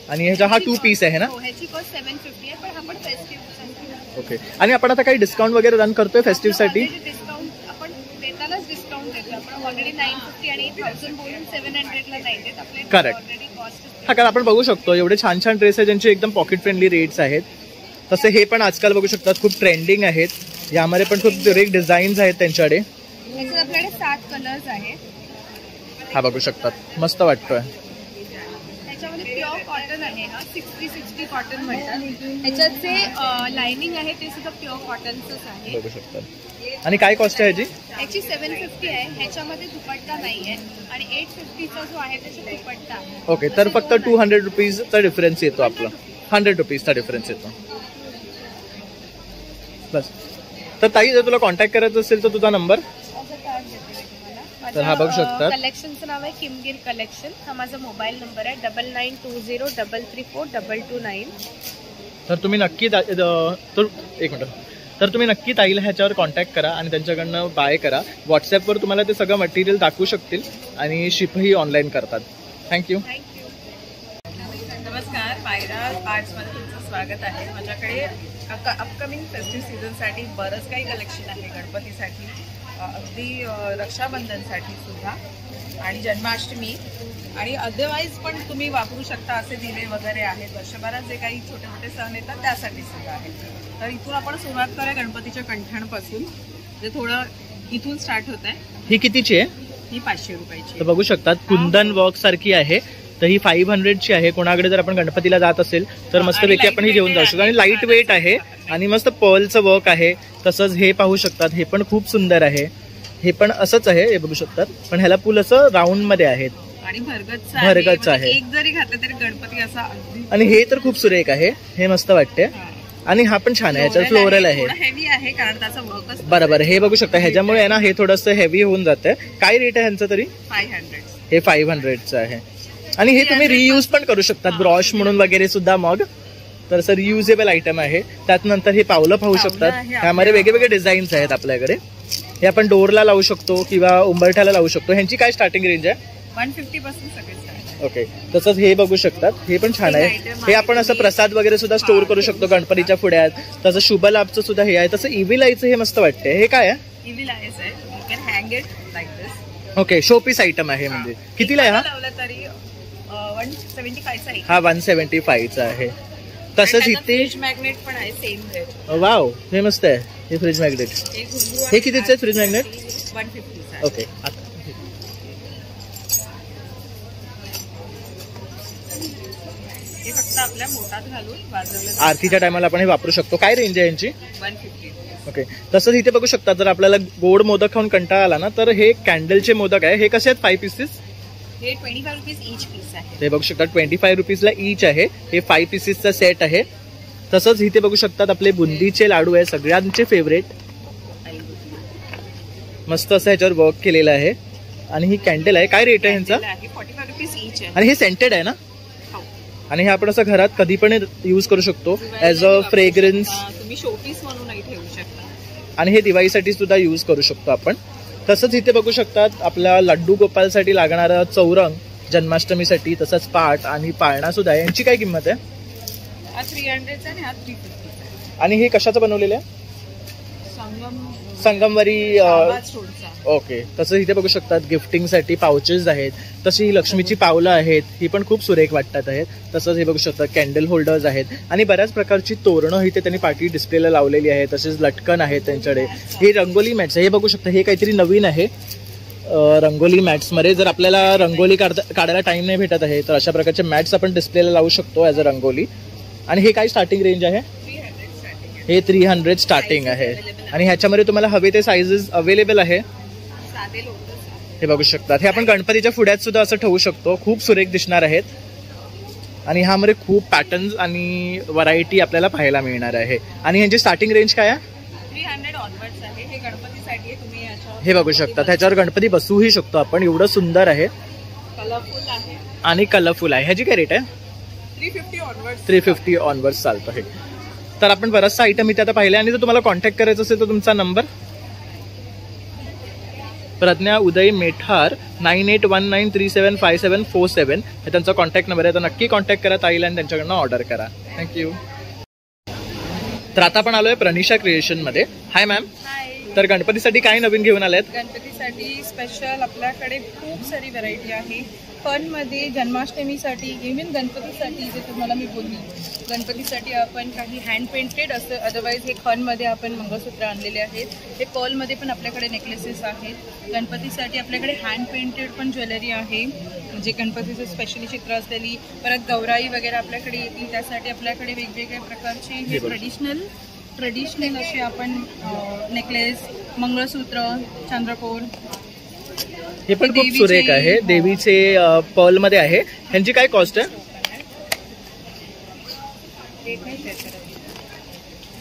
आणि ह्याचा हा 2 पीस आहे ना. ह्याची कॉस्ट 750 आहे, पण आपण फेस्टिव्ह. ओके, आणि आपण आता काही डिस्काउंट वगैरे रन करतोय फेस्टिव्ह साठी. डिस्काउंट आपण देतानाच डिस्काउंट देतो. आपण ऑलरेडी 950 आणि 1000 बोलून 700 ला नाही देत आपले. करेक्ट. Already cost. हा, कारण आपण बघू शकतो एवढे छान छान ड्रेस आहेत ज्यांचे एकदम पॉकेट फ्रेंडली रेट्स आहेत. तसे हे पण आजकाल बघू शकतात खूप ट्रेंडिंग आहेत. यामध्ये पण खूप सुरेख डिझाईन्स आहेत त्यांच्याकडे. याच्यात आपल्याकडे 7 कलर्स आहेत. हा बघू शकतात, मस्त वाटतोय. त्याच्यामध्ये प्युअर कॉटन आहे. हा 60 कॉटन म्हणतात. ह्याच्यात जे लाइनिंग आहे ते सुद्धा प्युअर कॉटनचंच आहे, बघू शकतात. आणि काय कॉस्ट आहे ह्याची? याची 750 आहे. ह्याच्यामध्ये दुपट्टा नाहीये आणि 850चा जो आहे त्याचा दुपट्टा आहे. ओके, तर फक्त 200 रुपीजचा डिफरन्स येतो आपला. 100 रुपीजचा डिफरन्स येतो बस. तर ताई, जर तुला कॉन्टॅक्ट करायचं असेल तर तुझा नंबर. तर हा बघू शकतात. कलेक्शनचं नाव आहे किमगिर कलेक्शन. हा माझा मोबाईल नंबर आहे 9920334229. तर तुम्ही नक्की तर तुम्ही नक्की ताईला ह्याच्यावर कॉन्टॅक्ट करा आणि त्यांच्याकडनं बाय करा. व्हॉट्सॲपवर तुम्हाला ते सगळं मटेरियल दाखवू शकतील आणि शिपही ऑनलाईन करतात. थँक्यू. नमस्कार, पायरा आर्ट्समध्ये तुमचं स्वागत आहे. माझ्याकडे अपकमिंग फेस्टिव्ह सीझनसाठी बरंच काही कलेक्शन आहे. गणपतीसाठी, अगदी रक्षाबंधनसाठी सुद्धा, आणि जन्माष्टमी, आणि अदरवाईज पण तुम्ही वापरू शकता असे दिवे वगैरे आहेत. वर्षभरात जे काही छोटे मोठे सण येतात त्यासाठी सुद्धा आहेत. तर इथून आपण सुरुवात करूया गणपतीच्या कंठणपासून, जे थोडं इथून स्टार्ट होत आहे. ही कितीची आहे? ही 500 रुपयाची. तर बघू शकतात, कुंदन वर्क सारखी आहे. तर ही 500ची आहे. कोणाकडे जर आपण गणपतीला जात असेल तर मस्तपैकी आपण ही घेऊन जाऊ शकतो. आणि लाईट वेट आहे आणि मस्त पर्लचं वर्क आहे. तसंच हे पाहू शकतात, हे पण खूप सुंदर आहे. हे पण असंच आहे, हे बघू शकतात, पण ह्याला फुल असं राऊंड मध्ये आहेत आणि भरगच्च आहे. एक जरी घातलं तरी गणपती असा अगदी. आणि हे तर खूप सुरेख आहे, हे मस्त वाटते. आणि हा पण छान आहे, ह्याच्यात फ्लोरल आहे. हेवी आहे कारण त्याचा वर्कच. बरोबर, हे बघू शकता, ह्याच्यामुळे आहे ना हे थोडंसं हेवी होऊन जातं. काय रेट आहे ह्यांचं तरी? 500. हे 500चं आहे. आणि हे तुम्ही रियूज पण करू शकता, ब्रॉश म्हणून वगैरे सुद्धा. मग तर सर रियुजेबल आयटम आहे. त्यानंतर हे पावलं पाहू शकतात, ह्यामध्ये वेगवेगळे डिझाईन्स आहेत आपल्याकडे. हे आपण डोरला लावू शकतो किंवा उंबरठ्याला लावू शकतो. ह्यांची काय स्टार्टिंग रेंज आहे? 150 पासून सगळे. ओके, तसंच हे बघू शकतात, हे पण छान आहे. हे आपण असं प्रसाद वगैरे सुद्धा स्टोअर करू शकतो गणपतीच्या पुढ्यात. तसं शुभ लाभचं सुद्धा हे आहे. तसं इव्हिल आयचं हे मस्त वाटतंय. हे काय आहे? इव्हिल आयच आहे. You can hang it like this. Okay, showpiece item आहे. म्हणजे कितीला आहे हा? लावला तरी 175चा आहे. हा 175चा आहे. तसंच इथे फ्रिज मॅग्नेट पण आहे, सेम रेट. वाव, हे मस्त आहे. हे फ्रिज मॅग्नेट, हे कितीचं आहे फ्रिज मॅग्नेट? 150. ओके, हे फक्त आपल्या मोठात घालून वाजवलं. आरतीच्या टायमाला आपण हे वापरू शकतो. काय रेंज आहे यांची? 150. ओके, तसंच इथे बघू शकता, जर आपल्याला गोड मोदक खाऊन कंटाळा आला ना तर हे कॅन्डलचे मोदक आहे. हे कसे आहेत? 5 पीसेस. हे 25 रुपीज ईच पीस आहे. ते बघू शकता 25 रुपीजला ईच आहे. हे 5 पीसेसचा सेट आहे. तसंच इथे बघू शकतात आपले बुंदीचे लाडू आहे, सगळ्यांचे फेवरेट. मस्त असं ह्याच्यावर वर्क केलेलं आहे. आणि ही कॅन्डल आहे, काय रेट आहे ह्यांचा? 45 रुपीज ईच आहे. आणि हे सेंटेड आहे ना? आणि हे आपण असं घरात कधी पण यूज करू शकतो ऍज अ फ्रेग्रन्स. तुम्ही शोपीस म्हणूनही ठेवू शकता. आणि हे दिवाळीसाठी सुद्धा यूज करू शकतो आपण. तसंच इथे बघू शकतात आपल्या लड्डू गोपालसाठी लागणारा चौरंग जन्माष्टमीसाठी, तसंच पाट आणि पाळणा सुद्धा आहे. यांची काय किंमत आहे? हा 300 आणि हा 350. आणि हे कशाचं बनवलेलं आहे? संगमवरी. ओके. तसं इथे बघू शकतात गिफ्टिंगसाठी पाउचेस आहेत. तशी ही लक्ष्मीची पावलं आहेत, ही पण खूप सुरेख वाटतात आहेत. तसंच हे बघू शकतात कॅन्डल होल्डर्स आहेत आणि बऱ्याच प्रकारची तोरणं इथे त्यांनी पाठी डिस्प्लेला लावलेली आहे. तसेच लटकन आहेत त्यांच्याकडे. हे रंगोली मॅट्स हे बघू शकता, हे काहीतरी नवीन आहे रंगोली मॅट्समध्ये. जर आपल्याला रंगोली काढायला टाइम नाही भेटत आहे तर अशा प्रकारचे मॅट्स आपण डिस्प्लेला लावू शकतो ॲज अ रंगोली. आणि हे काय स्टार्टिंग रेंज आहे? हे 300 स्टार्टिंग आहे. आणि ह्याच्यामध्ये तुम्हाला हवे ते साइजेस अवेलेबल आहे. हे बघू शकतात. हे आपण गणपतीच्या पुढ्यात सुद्धा असं ठेवू शकतो, खूप सुरेख दिसणार आहेत. आणि ह्यामध्ये खूप पॅटर्न्स आणि व्हरायटी आपल्याला पाहायला मिळणार आहे. आणि ह्यांची स्टार्टिंग रेंज काय आहे? 300 ऑनवर्ड्स आहे. हे गणपतीसाठी आहे. तुम्ही हे बघू शकता, त्याच्यावर गणपती बसवूही शकतो आपण. एवढं सुंदर आहे, कलरफुल आहे आणि कलरफुल आहे. ह्याची काय रेट आहे? 350 ऑनवर्ड्स चालतं हे. तर आपण बराचसा आयटम इथे आता पाहिले. आणि जर तुम्हाला कॉन्टॅक्ट करायचं असेल तर तुमचा नंबर प्रज्ञा उदय मेठार 9819375747 हे त्यांचा कॉन्टॅक्ट नंबर आहे. तर नक्की कॉन्टॅक्ट करा ताईला आणि त्यांच्याकडनं ऑर्डर करा. थँक्यू. तर आता आपण आलोय प्रनिशा क्रिएशनमध्ये. हाय मॅम. तर गणपतीसाठी काय नवीन घेऊन आलेत? गणपतीसाठी स्पेशल आपल्याकडे खूप सारी व्हरायटी आहे. फनमध्ये जन्माष्टमीसाठी इव्हन गणपतीसाठी जे तुम्हाला मी बोलली, गणपतीसाठी आपण काही हँड पेंटेड असं, अदरवाईज हे खनमध्ये आपण मंगळसूत्र आणलेले आहेत. हे पर्लमध्ये पण आपल्याकडे नेकलेसेस आहेत. गणपतीसाठी आपल्याकडे हँड पेंटेड पण ज्वेलरी आहे, म्हणजे गणपतीचं स्पेशली चित्र असलेली. परत गौराई वगैरे आपल्याकडे येतील, त्यासाठी आपल्याकडे वेगवेगळ्या प्रकारचे हे ट्रेडिशनल असे आपण नेकलेस, मंगळसूत्र, चंद्रकोर. हे पण खूप सुरेख आहे. देवीचे पर्ल मध्ये आहे. ह्यांची काय कॉस्ट आहे?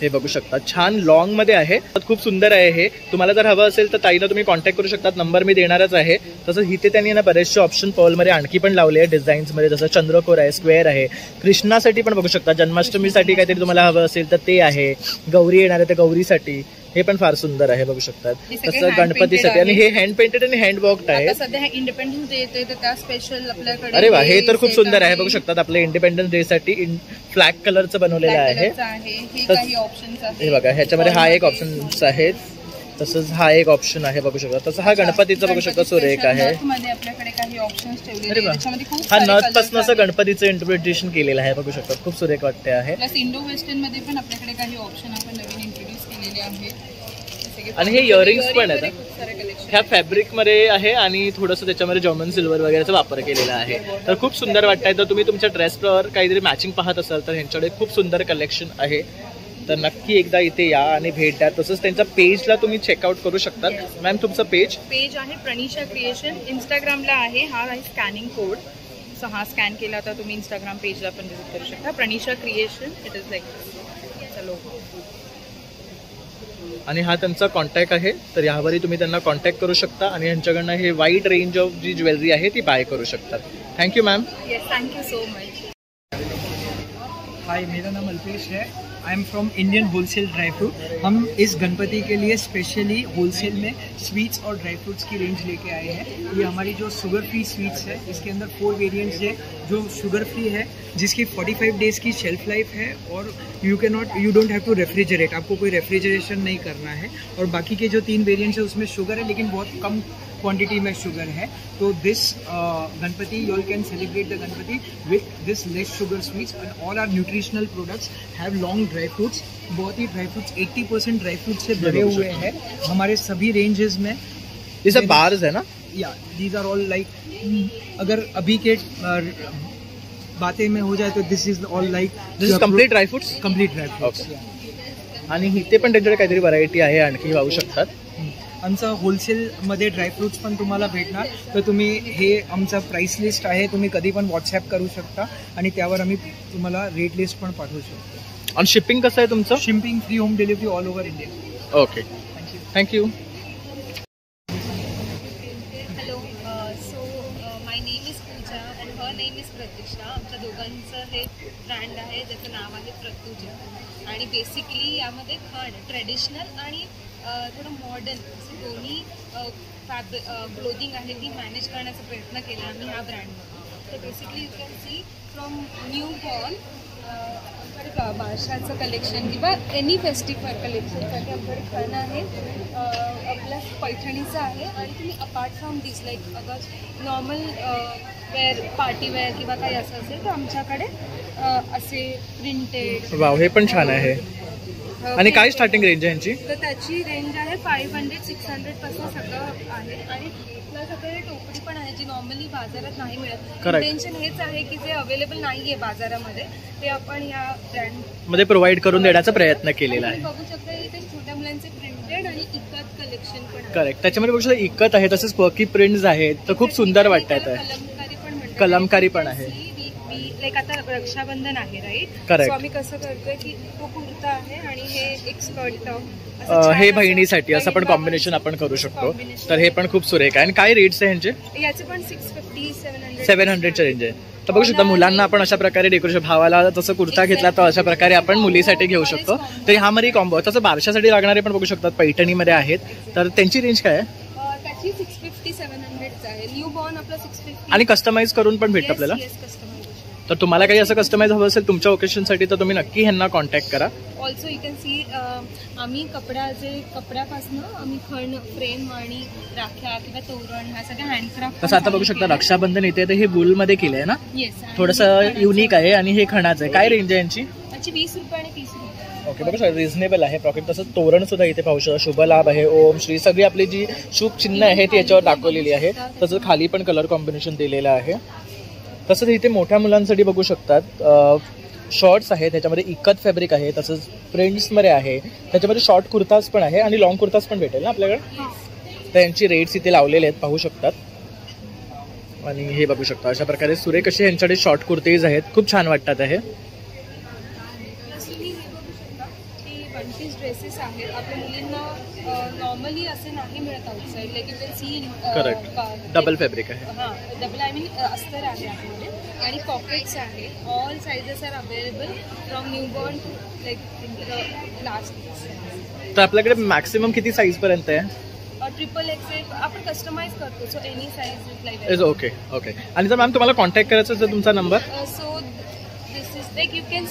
हे बघू शकता, छान लॉंग मध्ये आहे, खूप सुंदर आहे. हे तुम्हाला जर हवं असेल तर ताईला तुम्ही कॉन्टॅक्ट करू शकतात. नंबर मी देणारच आहे. तसंच इथे त्यांनी ना बरेचसे ऑप्शन पर्ल मध्ये आणखी पण लावले आहे डिझाईन्स मध्ये. जसं चंद्रकोर आहे, स्क्वेअर आहे. कृष्णासाठी पण बघू शकता. जन्माष्टमीसाठी काहीतरी तुम्हाला हवं असेल तर ते आहे. गौरी येणार आहे तर गौरीसाठी हे पण फार सुंदर आहे, बघू शकतात. तसं गणपतीसाठी. आणि हे हँड पेंटेड आणि हँड वर्कड आहे. सध्या इंडिपेंडन्स डे येते तर त्या स्पेशल आपल्याकडे. अरे वा, हे तर खूप सुंदर आहे. बघू शकतात आपल्या इंडिपेंडन्स डे साठी फ्लॅग कलरचं बनवलेलं आहे. हे बघा, ह्याच्यामध्ये हा एक ऑप्शन आहे. तसंच हा एक ऑप्शन आहे, बघू शकता. तसं हा गणपतीचा बघू शकता सुरेख आहे. हा नथ पासून असं गणपतीचं इंटरप्रिटेशन केलेलं आहे, बघू शकता. खूप सुरेख वाटते आहे. इंडो वेस्टर्न मध्ये पण आपल्याकडे काही ऑप्शन आपण नवीन इंट्रोड्यूस केलेले आहेत. आणि हे इयरिंग्स पण आहेत. ह्या फॅब्रिक मध्ये आहे आणि थोडंसं त्याच्यामध्ये जर्मन सिल्वर वगैरेचा वापर केलेला आहे. तर खूप सुंदर वाटतंय. तर तुम्ही तुमच्या ड्रेसवर काहीतरी मॅचिंग पाहत असाल तर ह्यांच्याकडे खूप सुंदर कलेक्शन आहे. तर नक्की एकदा इथे या आणि भेट द्या. तसंच त्यांच्या पेजला तुम्ही चेकआउट करू शकता. मॅम, तुमचं पेज आहे प्रनिशा क्रिएशन. इंस्टाग्रामला आहे. हा आहे स्कॅनिंग कोड. सो हा स्कॅन केला तर तुम्ही इंस्टाग्राम पेजला पण विजिट करू शकता. Pranisha creation. It is like चलो. आणि हा त्यांचा कॉन्टॅक्ट आहे. तर यावरही तुम्ही त्यांना कॉन्टॅक्ट करू शकता आणि यांच्याकडनं हे वाईड रेंज ऑफ जी ज्वेलरी आहे ती बाय करू शकतात. Thank you ma'am. Yes, thank you so much. Hi, मेरा नाम अल्पेश है. I am from Indian wholesale dry fruit. हम इस गणपति के लिए स्पेशली होलसेल में स्वीट्स और ड्राई फ्रूट्स की रेंज लेके आए हैं. ये हमारी जो शुगर फ्री स्वीट्स है, इसके अंदर 4 वेरिएंट्स है. जो शुगर फ्री है, जिसकी 45 डेज़ की शेल्फ लाइफ है और you don't have to refrigerate. आपको कोई रेफ्रिजरेशन नहीं करना है. और बाकी के जो 3 वेरिएंट्स है उसमें शुगर है, लेकिन बहुत कम क्वांटिटी में शुगर है. तो दिस Ganpati you all can celebrate the Ganpati with this less sugar sweets, and all our nutritional products have long dry fruits. बहुत ही ड्राई फ्रूट्स 80% ड्राई फ्रूट से भरे हुए हैं हमारे सभी रेंजेस में. ये सब बार्स है ना? या दीज आर ऑल लाइक, अगर अभी के बातें में हो जाए तो this is all like complete dry fruits. Complete dry fruits. आणि इथे पण त्यांच्याकडे काहीतरी व्हरायटी आहे आणखी, पाहू शकतात. आमचं होलसेलमध्ये ड्रायफ्रुट्स पण तुम्हाला भेटणार. तर तुम्ही हे आमचं प्राईस लिस्ट आहे, तुम्ही कधी पण व्हॉट्सॲप करू शकता आणि त्यावर आम्ही तुम्हाला रेट लिस्ट पण पाठवू शकतो. आणि शिपिंग कसं आहे तुमचं? Shipping free, home delivery all over India. Okay, thank you. Hello, so my name is Pooja and her name is Pratiksha. आमच्या दोघांचं हे ब्रँड आहे ज्याचं नाव आहे प्रतुजा. आणि बेसिकली यामध्ये ट्रेडिशनल आणि थोडं मॉडर्न असे दोन्ही क्लोथिंग आहे ती मॅनेज करण्याचा प्रयत्न केला आम्ही ह्या ब्रँडमध्ये. तर basically you can C from new born आमच्याकडे बारशाचं कलेक्शन किंवा एनी फेस्टिवल कलेक्शनसाठी आमच्याकडे खण आहे, प्लस पैठणीचं आहे. आणि तुम्ही अपार्ट फ्रॉम दिस लाईक अगर नॉर्मल वेअर पार्टी वेअर किंवा काही असं असेल तर आमच्याकडे असे प्रिंटेड. वाव, हे पण छान आहे. आणि काय स्टार्टिंग रेंज आहे यांची? तर त्याची रेंज आहे 500-600 पासून सगळं आहे. आणि प्लस आपल्याकडे टोपडी पण आहे जी नॉर्मली बाजारात नाही मिळत. इंटेन्शन हेच आहे की जे अवेलेबल नाही आहे बाजारामध्ये ते आपण या ब्रँड मध्ये प्रोव्हाइड करून देण्याचा प्रयत्न केलेला आहे. बघू शकता इथे छोट्या मुलांचे प्रिंटेड आणि इकत कलेक्शन पण आहे. करेक्ट, त्याच्यामध्ये बघू शकता इकत आहे, तसेच पर्की प्रिंट्स आहेत. तर खूप सुंदर वाटत आहे. कलमकारी पण म्हणतात, कलमकारी पण आहे. लाईक आता रक्षाबंधन आहे राईट, करेक्ट. सो आम्ही कसं करतोय की तो कुर्ता आहे आणि हे एक स्कर्ट हे बहिणीसाठी असं पण कॉम्बिनेशन आपण करू शकतो. तर हे पण खूप सुरेख आहे. आणि काय रेट्स आहे यांचे? याचे पण 650-700 700च्या रेंज आहे. तर बघू शकता मुलांना आपण अशा प्रकारे डेकोरेशन, भावाला जसं कुर्ता घेतला तर अशा प्रकारे आपण मुलीसाठी घेऊ शकतो. तर हा मध्ये कॉम्बो. तसं बारशासाठी लागणारे पण बघू शकतात पैठणीमध्ये आहेत. तर त्यांची रेंज काय आहे? त्याची 650-700 आहे. न्यू बॉर्न आपला 650. आणि कस्टमाइज करून पण भेटतं आपल्याला. तर तुम्हाला काही असं कस्टमाइज हवं असेल तुमच्या ओकेशनसाठी तर तुम्ही नक्की ह्यांना कॉन्टॅक्ट करा. ऑल्सो यू कॅन सी आम्ही कपड्यापासून आम्ही खण फ्रेम आणि राख्या किंवा तोरण ह्या सगळ्या हँडक्राफ्ट. तसं आता बघू शकता रक्षाबंधन येते तर हे वूलमध्ये केलं आहे ना. येस, थोडंसं युनिक आहे. आणि हे खणाचं आहे. काय रेंज आहे यांची? याची 20 रुपये आणि 30 रुपये. ओके, बघू शकता रिझनेबल आहे प्रॉफिट. तसंच तोरण सुद्धा इथे पाहू शकता. शुभ लाभ आहे, ओम श्री, सगळी आपली जी शुभ चिन्ह आहे ती याच्यावर दाखवलेली आहे. तसंच खाली पण कलर कॉम्बिनेशन दिलेलं आहे. तसंच इथे मोठ्या मुलांसाठी बघू शकतात शॉर्ट्स आहे, त्याच्यामध्ये इकत फॅब्रिक आहे. तसंच प्रिंट्समध्ये आहे, त्याच्यामध्ये शॉर्ट कुर्ताज पण आहे आणि लॉंग कुर्ताज पण भेटेल ना आपल्याकडे. तर यांची रेट्स इथे लावलेले आहेत पाहू शकतात. आणि हे बघू शकता अशा प्रकारे सुरेख असे यांच्याकडे शॉर्ट कुर्तीज आहेत. खूप छान वाटतात आहे. वन पीस ड्रेसेस आहेत आपल्या मुलींना नॉर्मली असे नाही मिळत outside. Like you can see correct, double fabric आहे. हां, डबल आय मीन अस्तर आहे आपल्याकडे. आणि पॉकेट्स आहे. All sizes are available from newborn to like last. तर आपल्याकडे मॅक्सिमम किती साईज पर्यंत आहे? ट्रिपल एक्सेल आपण कस्टमाइज करतो, so any size like. Okay okay. आणि जर मॅम तुम्हाला कॉन्टॅक्ट करायचं असेल तुमचा number? So this is like you can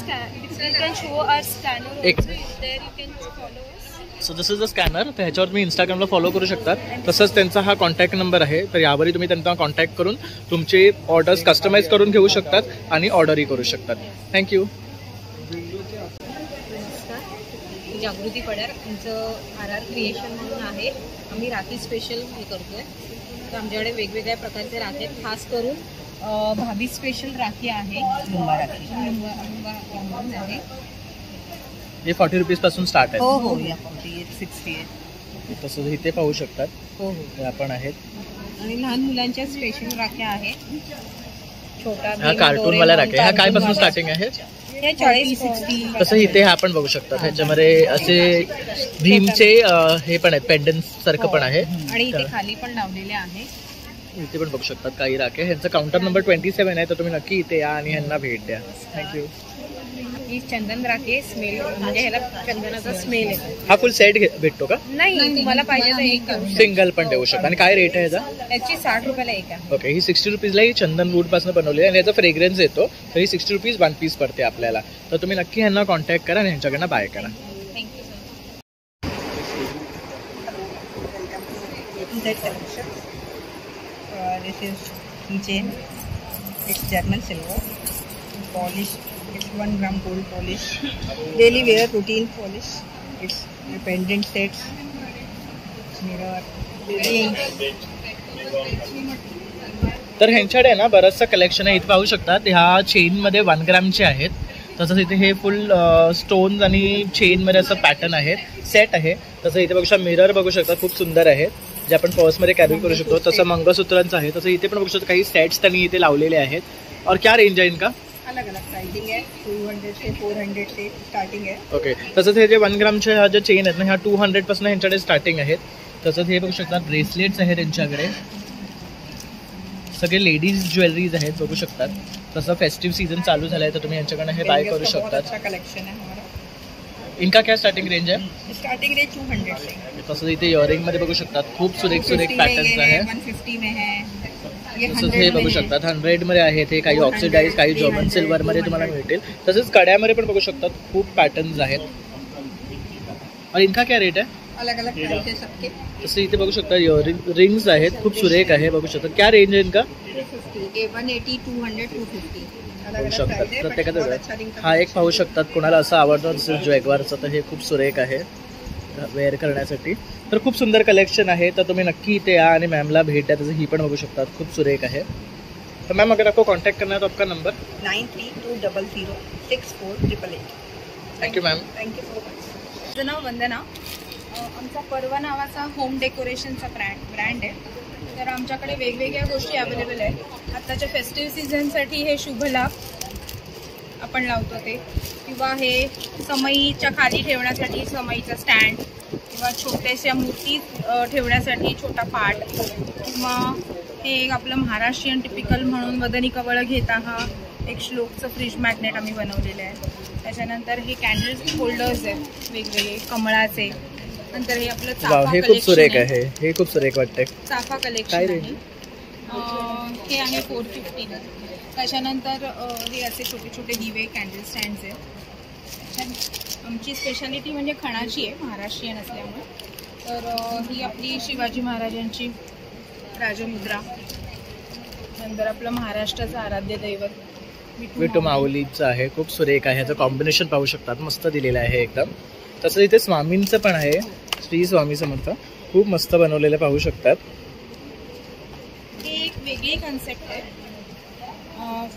show our scanner एक there you can follow us. So this is a scanner. तर ह्याच्यावर तुम्ही इंस्टाग्रामला फॉलो करू शकतात. तसंच त्यांचा हा कॉन्टॅक्ट नंबर आहे. तर यावरही तुम्ही त्यांना कॉन्टॅक्ट करून तुमचे ऑर्डर्स कस्टमाइज करून घेऊ शकतात आणि ऑर्डरही करू शकतात. थँक्यू. जागृती पडार, आमचं RR क्रिएशन म्हणून आहे. आम्ही राखी स्पेशल हे करतोय. तर आमच्याकडे वेगवेगळ्या प्रकारचे राखी आहेत. खास करून भाभी स्पेशल राखी आहे. मुंबा राखी आहे. हे 40 रुपीज पासून स्टार्ट आहे. हो हो, या 60 आहे. तसंच इथे पाहू शकतात. हो हो, हे आपण आहेत. आणि लहान मुलांच्या स्पेशल राख्या आहेत. छोटा हा कार्टून वाला राख्या. ह्या काय पासून स्टार्टिंग आहे? हे 40-60. तसं इथे हा आपण बघू शकता. ह्याच्यामध्ये असे भीमचे हे पण आहेत, पेंडन्स सारखं पण आहे. आणि इथे खाली पण लावलेले आहे. इथे पण बघू शकतात काही राखे. ह्यांचा काउंटर नंबर 27 आहे. तर तुम्ही नक्की इथे या आणि ह्यांना भेट द्या. थँक्यू. ही चंदन राखे स्मेल, म्हणजे ह्याला चंदनाचा स्मेल आहे. हा फुल सेट भेटतो का? नाही, तुम्हाला पाहिजे तर एक सिंगल पण देऊ शकता. आणि काय रेट आहे याचा? याची 60 रुपयाला एक आहे. ओके, ही 60 रुपीजला ही चंदन वूड पासून बनवली आहे आणि याचा फ्रेग्रन्स येतो. तर ही 60 रुपीज 1 पीस पडते आपल्याला. तर तुम्ही नक्की ह्यांना कॉन्टॅक्ट करा आणि ह्यांच्याकडनं बाय करा. Thank you sir. This is keychain. It's German silver. Polish. It's 1 gram gold polish. Daily wear routine polish. It's pendant sets. Mirror. तर ह्यांच्याकडे ना बरंचसं कलेक्शन आहे. इथे पाहू शकतात. ह्या चेनमध्ये 1 ग्रामचे आहेत. तसंच इथे हे फुल स्टोन्स आणि चेनमध्ये असं पॅटर्न आहे, सेट आहे. तसं इथे बघू शकता मिरर बघू शकता, खूप सुंदर आहे, जे आपण पर्समध्ये कॅरी करू शकतो. तसं मंगळसूत्रांचं आहे. तसं इथे पण बघू शकतो काही सेट्स त्यांनी इथे लावलेले आहेत. और क्या रेंज आहे इनका? अलग अलग प्राइसिंग है, 200 से 400 से स्टार्टिंग है. ओके. तसंच हे जे 1 ग्रामचे ह्या ज्या चेन आहेत ना, ह्या 200 पासून ह्यांच्याकडे स्टार्टिंग आहेत. तसंच हे बघू शकता ब्रेसलेट्स आहेत त्यांच्याकडे, सगळे लेडीज ज्वेलरीज आहेत बघू शकतात. तसं फेस्टिव्ह सीजन चालू झालाय तर तुम्ही यांच्याकडे हे बाय करू शकता. अच्छा कलेक्शन है हमारा. इनका क्या स्टार्टिंग रेंज है? स्टार्टिंग रेंज 200 से. तसंच इथे इयरिंग मध्ये बघू शकतात खूप सुरेख पॅटर्न्स आहेत. 150 में है. तसंच हे बघू शकतात 100 मध्ये आहेत. हे काही ऑक्सिडाइज, काही जर्मन सिल्वर मध्ये तुम्हाला मिळतील. तसंच कड्यामध्ये पण बघू शकतात खूप पॅटर्न्स आहेत. और इनका क्या रेट है? अलग अलग प्राइस है सबके. तसं इथे बघू शकता रिंग्स आहेत, खूप सुरेख आहे बघू शकता. क्या रेंज आहे इनका? 350, 180, 200, 250 बघू शकतात प्रत्येकाचं. हा एक पाहू शकतात, कोणाला असं आवडतं असेल जॅग्वारचं तर हे खूप सुरेख आहे वेअर करण्यासाठी. तर खूप सुंदर कलेक्शन आहे. तर तुम्ही नक्की इथे या आणि मॅमला भेट द्या. तसं ही पण बघू शकतात खूप सुरेख आहे. तर मॅम अगर आपको कॉन्टैक्ट करना है तो आपका number 9320064888. Thank you ma'am. Thank you so much. माझं नाव वंदना. आमचा पर्वा नावाचा होम डेकोरेशनचा ब्रँड आहे. तर आमच्याकडे वेगवेगळ्या गोष्टी अवेलेबल आहेत. आत्ताच्या फेस्टिव्ह सीझनसाठी हे शुभलाभ आपण लावतो ते, किंवा हे समईच्या खाली ठेवण्यासाठी समईचा स्टँड, किंवा छोट्याशा मूर्ती ठेवण्यासाठी छोटा पाट, किंवा हे एक आपलं महाराष्ट्रीयन टिपिकल म्हणून वदनी कवळ घेता हा एक श्लोकचं फ्रीज मॅग्नेट आम्ही बनवलेलं आहे. त्याच्यानंतर हे कॅन्डल्स होल्डर्स आहेत वेगवेगळे कमळाचे. नंतर हे आपलं चाफा हे खूप सुरेख आहे. हे खूप सुरेख वाटतंय. चाफा कलेक्शन आहे. हे आहे 450. त्याच्यानंतर हे असे छोटे छोटे दिवे कॅन्डल स्टँड्स आहेत. आमची स्पेशालिटी म्हणजे खणाची आहे महाराष्ट्रीयन असल्यामुळे. तर ही आपली शिवाजी महाराजांची राजमुद्रा. नंतर आपलं महाराष्ट्राचं आराध्य दैवत विठू माऊलीचं आहे, खूप सुरेख आहे. ह्याचं कॉम्बिनेशन पाहू शकतात, मस्त दिलेलं आहे एकदम. तसं इथे स्वामींचं पण आहे, श्री स्वामी समर्थ, खूप मस्त बनवलेलं पाहू शकतात. हे एक वेगळी कन्सेप्ट आहे.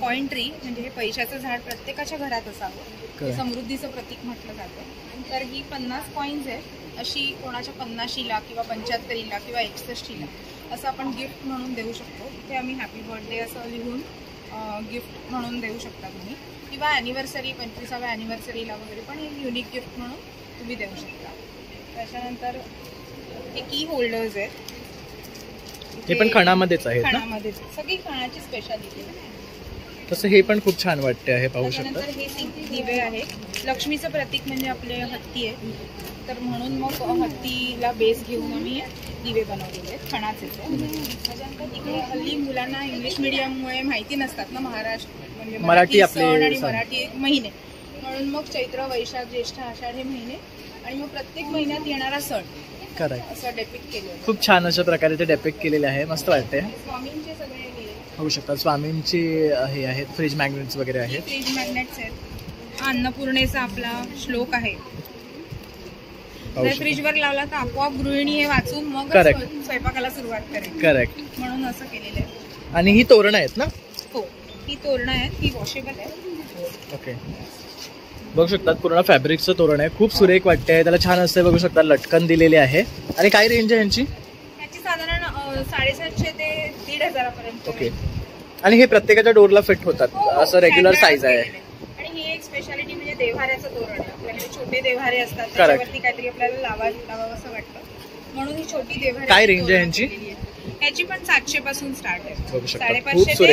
कॉइन ट्री म्हणजे हे पैशाचं झाड प्रत्येकाच्या घरात असावं, समृद्धीचं प्रतीक म्हटलं जातं. तर ही 50 कॉइन्स आहेत. अशी कोणाच्या 50ला किंवा 75ला किंवा 61ला असं आपण गिफ्ट म्हणून देऊ शकतो. इथे आम्ही हॅपी बर्थडे असं लिहून गिफ्ट म्हणून देऊ शकता तुम्ही, किंवा ॲनिव्हर्सरी 25व्या ॲनिव्हर्सरीला वगैरे पण हे युनिक गिफ्ट म्हणून तुम्ही देऊ शकता. त्याच्यानंतर हे की होल्डर्स आहेत. हे पण खणामध्येच आहेत ना? खणामध्येच, सगळी खणाची स्पेशालिटी आहे. तसं हे पण खूप छान वाटते आहे, पाहू शकता. त्याच्यानंतर हे दिवे आहे. लक्ष्मीचं प्रतीक म्हणजे आपले हत्ती आहे, तर म्हणून मग हत्तीला बेस घेऊन आम्ही दिवे बनवलेले आहेत, खणाचेच आहे. त्याच्यानंतर तिकडे हल्ली मुलांना इंग्लिश मिडियममुळे माहिती नसतात ना महाराष्ट्र म्हणजे मराठी आपले सण आणि मराठी महिने, म्हणून मग चैत्र, वैशाख, ज्येष्ठ, आषाढ हे महिने आणि मग प्रत्येक महिन्यात येणारा सण असं डेपिक्ट केलेलं. खूप छान अशा प्रकारे ते डेपिक्ट केलेले आहे, मस्त वाटते. स्वामींचे सगळे होऊ शकतात. स्वामींचे हे आहेत, फ्रीज मॅग्नेट्स वगैरे आहेत. फ्रीज मॅग्नेट्स आहेत. अन्नपूर्णेचा आपला श्लोक आहे. जर फ्रीजवर लावला तर आपोआप गृहिणी हे वाचून मग स्वयंपाकाला सुरुवात करेल. करेक्ट. म्हणून असं केलेलं आहे. आणि ही तोरणं आहेत ना? हो, ही तोरणं आहेत. ही वॉशेबल आहे. ओके. बघू शकतात पूर्ण फॅब्रिकचं तोरण आहे, खूप सुरेख वाटते. त्याला छान असते, बघू शकता लटकन दिलेली आहे. आणि काय रेंज आहे यांची? ह्याची साधारण 750 ते 1500 पर्यंत. ओके. आणि हे प्रत्येकाच्या डोरला फिट होतात, असं रेग्युलर साईज आहे. आणि ही एक स्पेशालिटी म्हणजे देव्हाऱ्याचं तोरण आहे. आपल्याकडे छोटे देव्हारे असतात, त्याच्यावरती काहीतरी आपल्याला लावावं असं वाटतं, म्हणून ही छोटी देव्हारी. काय रेंज आहे यांची? ह्याची पण 700 पासून स्टार्ट आहे. 550 ते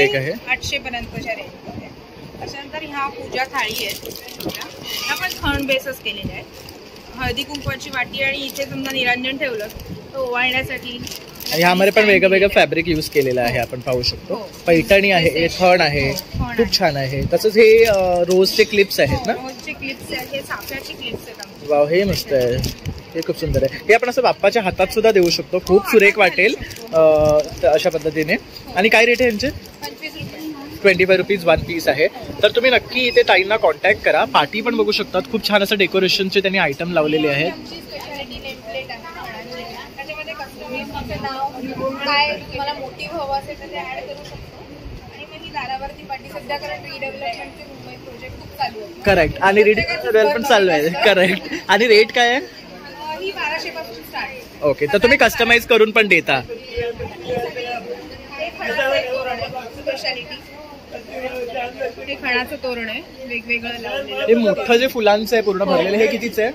800 पर्यंतच्या रेंज. त्याच्यानंतर ह्या पूजा थाळी आहेत, ह्या पण खण बेसच केलेल्या आहेत. हळदी कुंकवाची वाटी आणि इथे समजा निरंजन ठेवलं तर ओवाळण्यासाठी. ह्यामध्ये पण वेगळं वेगळं फॅब्रिक यूज केलेलं आहे, आपण पाहू शकतो. पैठणी आहे, खण आहे, खूप छान आहे. तसंच हे रोजचे क्लिप्स आहेत ना? रोजचे क्लिप्स आहेत, हे चाफ्याचे क्लिप्स आहेत. वाव, हे मस्त आहे, हे खूप सुंदर आहे. हे आपण असं बाप्पाच्या हातात सुद्धा देऊ शकतो, खूप सुरेख वाटेल अशा पद्धतीने. आणि काय रेट आहे यांचे? 25 रुपीज 1 पीस आहे. तर तुम्ही नक्की इथे ताईंना कॉन्टॅक्ट करा. पाठी पण बघू शकतात, खूप छान असं डेकोरेशनचे त्यांनी आयटम लावलेले आहेत. काय तुम्हाला मोटिव्ह हवं असेल तर ते ऍड करू शकतो. आणि मग ही दारावरती पाठी सध्या कारण रिडेव्हलपमेंटचे मुंबई म्हणजे खूप चालू आहे. करेक्ट. आणि रिटेल पण चालू आहे. करेक्ट. आणि रेट काय आहे? ही 1200 पासून स्टार्ट. ओके, तर तुम्ही कस्टमाइज करून पण देता? स्पेशालिटी हे खणाचं तोरण आहे, वेगवेगळं लावलेलं. हे मोठं जे फुलांचं आहे पूर्ण भरलेलं, हे कितीचं आहे?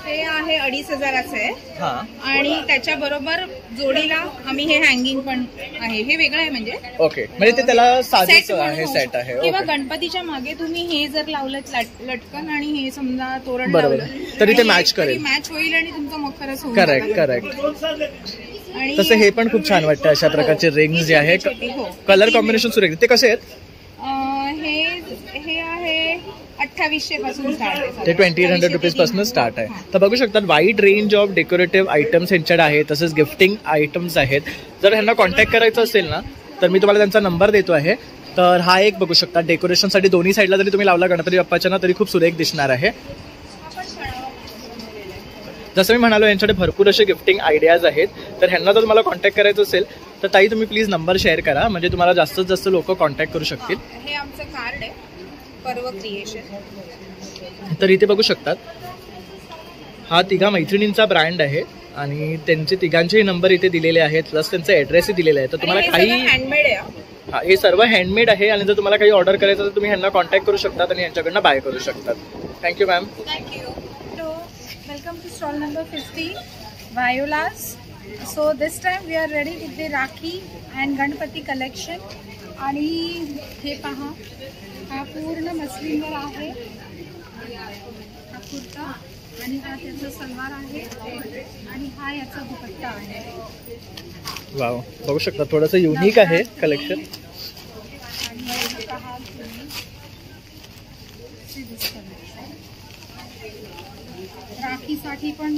ते आहे 2500 आहे. हा. आणि त्याच्या बरोबर जोडीला आम्ही हे हँगिंग पण आहे, हे वेगळं आहे म्हणजे. ओके, म्हणजे ते त्याला साधीच सेट आहे, सेट आहे. किंवा ओके, गणपतीच्या मागे तुम्ही हे जर लावलं लटकन आणि हे समजा तोरण बरोबर. लावलं तरी ते आणि मॅच करेल. मॅच होईल आणि तुमचं मखरच होईल. Correct correct. आणि तसं हे पण खूप छान वाटतं. अशा प्रकारचे रिंग्स जे आहे, कलर कॉम्बिनेशन सुरेख. ते कसे आहेत? हे आहे 2800 पासून स्टार्ट आहे. ते 2800 रुपीज पासून स्टार्ट आहे. तर बघू शकतात wide range of decorative items यांच्याकडे आहे. तसंच गिफ्टिंग आयटम्स आहेत. जर ह्यांना कॉन्टॅक्ट करायचं असेल ना, तर मी तुम्हाला त्यांचा नंबर देतो आहे. तर हा एक बघू शकता, डेकोरेशनसाठी दोन्ही साईडला जरी तुम्ही लावला गणपती बाप्पाच्या ना, तरी खूप सुरेख दिसणार आहे. जसं मी म्हणालो, यांच्याकडे भरपूर असे गिफ्टिंग आयडियाज आहेत. तर ह्यांना जर तुम्हाला कॉन्टॅक्ट करायचं असेल तर ताई तुम्ही प्लीज नंबर शेअर करा, म्हणजे तुम्हाला जास्तीत जास्त लोक कॉन्टॅक्ट करू शकतील. हे आमचं कार्ड आहे, पर्व क्रिएशन. तर इथे बघू शकतात, हा तिघा मैत्रिणींचा ब्रँड आहे आणि त्यांचे तिघांचेही नंबर इथे दिलेले आहेत, प्लस त्यांचा ॲड्रेसही दिलेला आहे. तर तुम्हाला काही हँडमेड आहे. हा, हे सर्व हँडमेड आहे. आणि जर तुम्हाला काही ऑर्डर करायचं तर तुम्ही ह्यांना कॉन्टॅक्ट करू शकतात आणि यांच्याकडनं बाय करू शकतात. Thank you ma'am. Thank you. Welcome to stall number 15, Violas. So this time we are ready with the Rakhi and Ganpati collection. आणि हे पहा, हा पूर्ण मस्लिनवर आहे, हा कुर्ता आणि हा त्याचा सलवार आहे आणि हा याचा दुपट्टा आहे. वाव, बघू शकता थोडंसं युनिक आहे कलेक्शन. आणि पहा राखीसाठी पण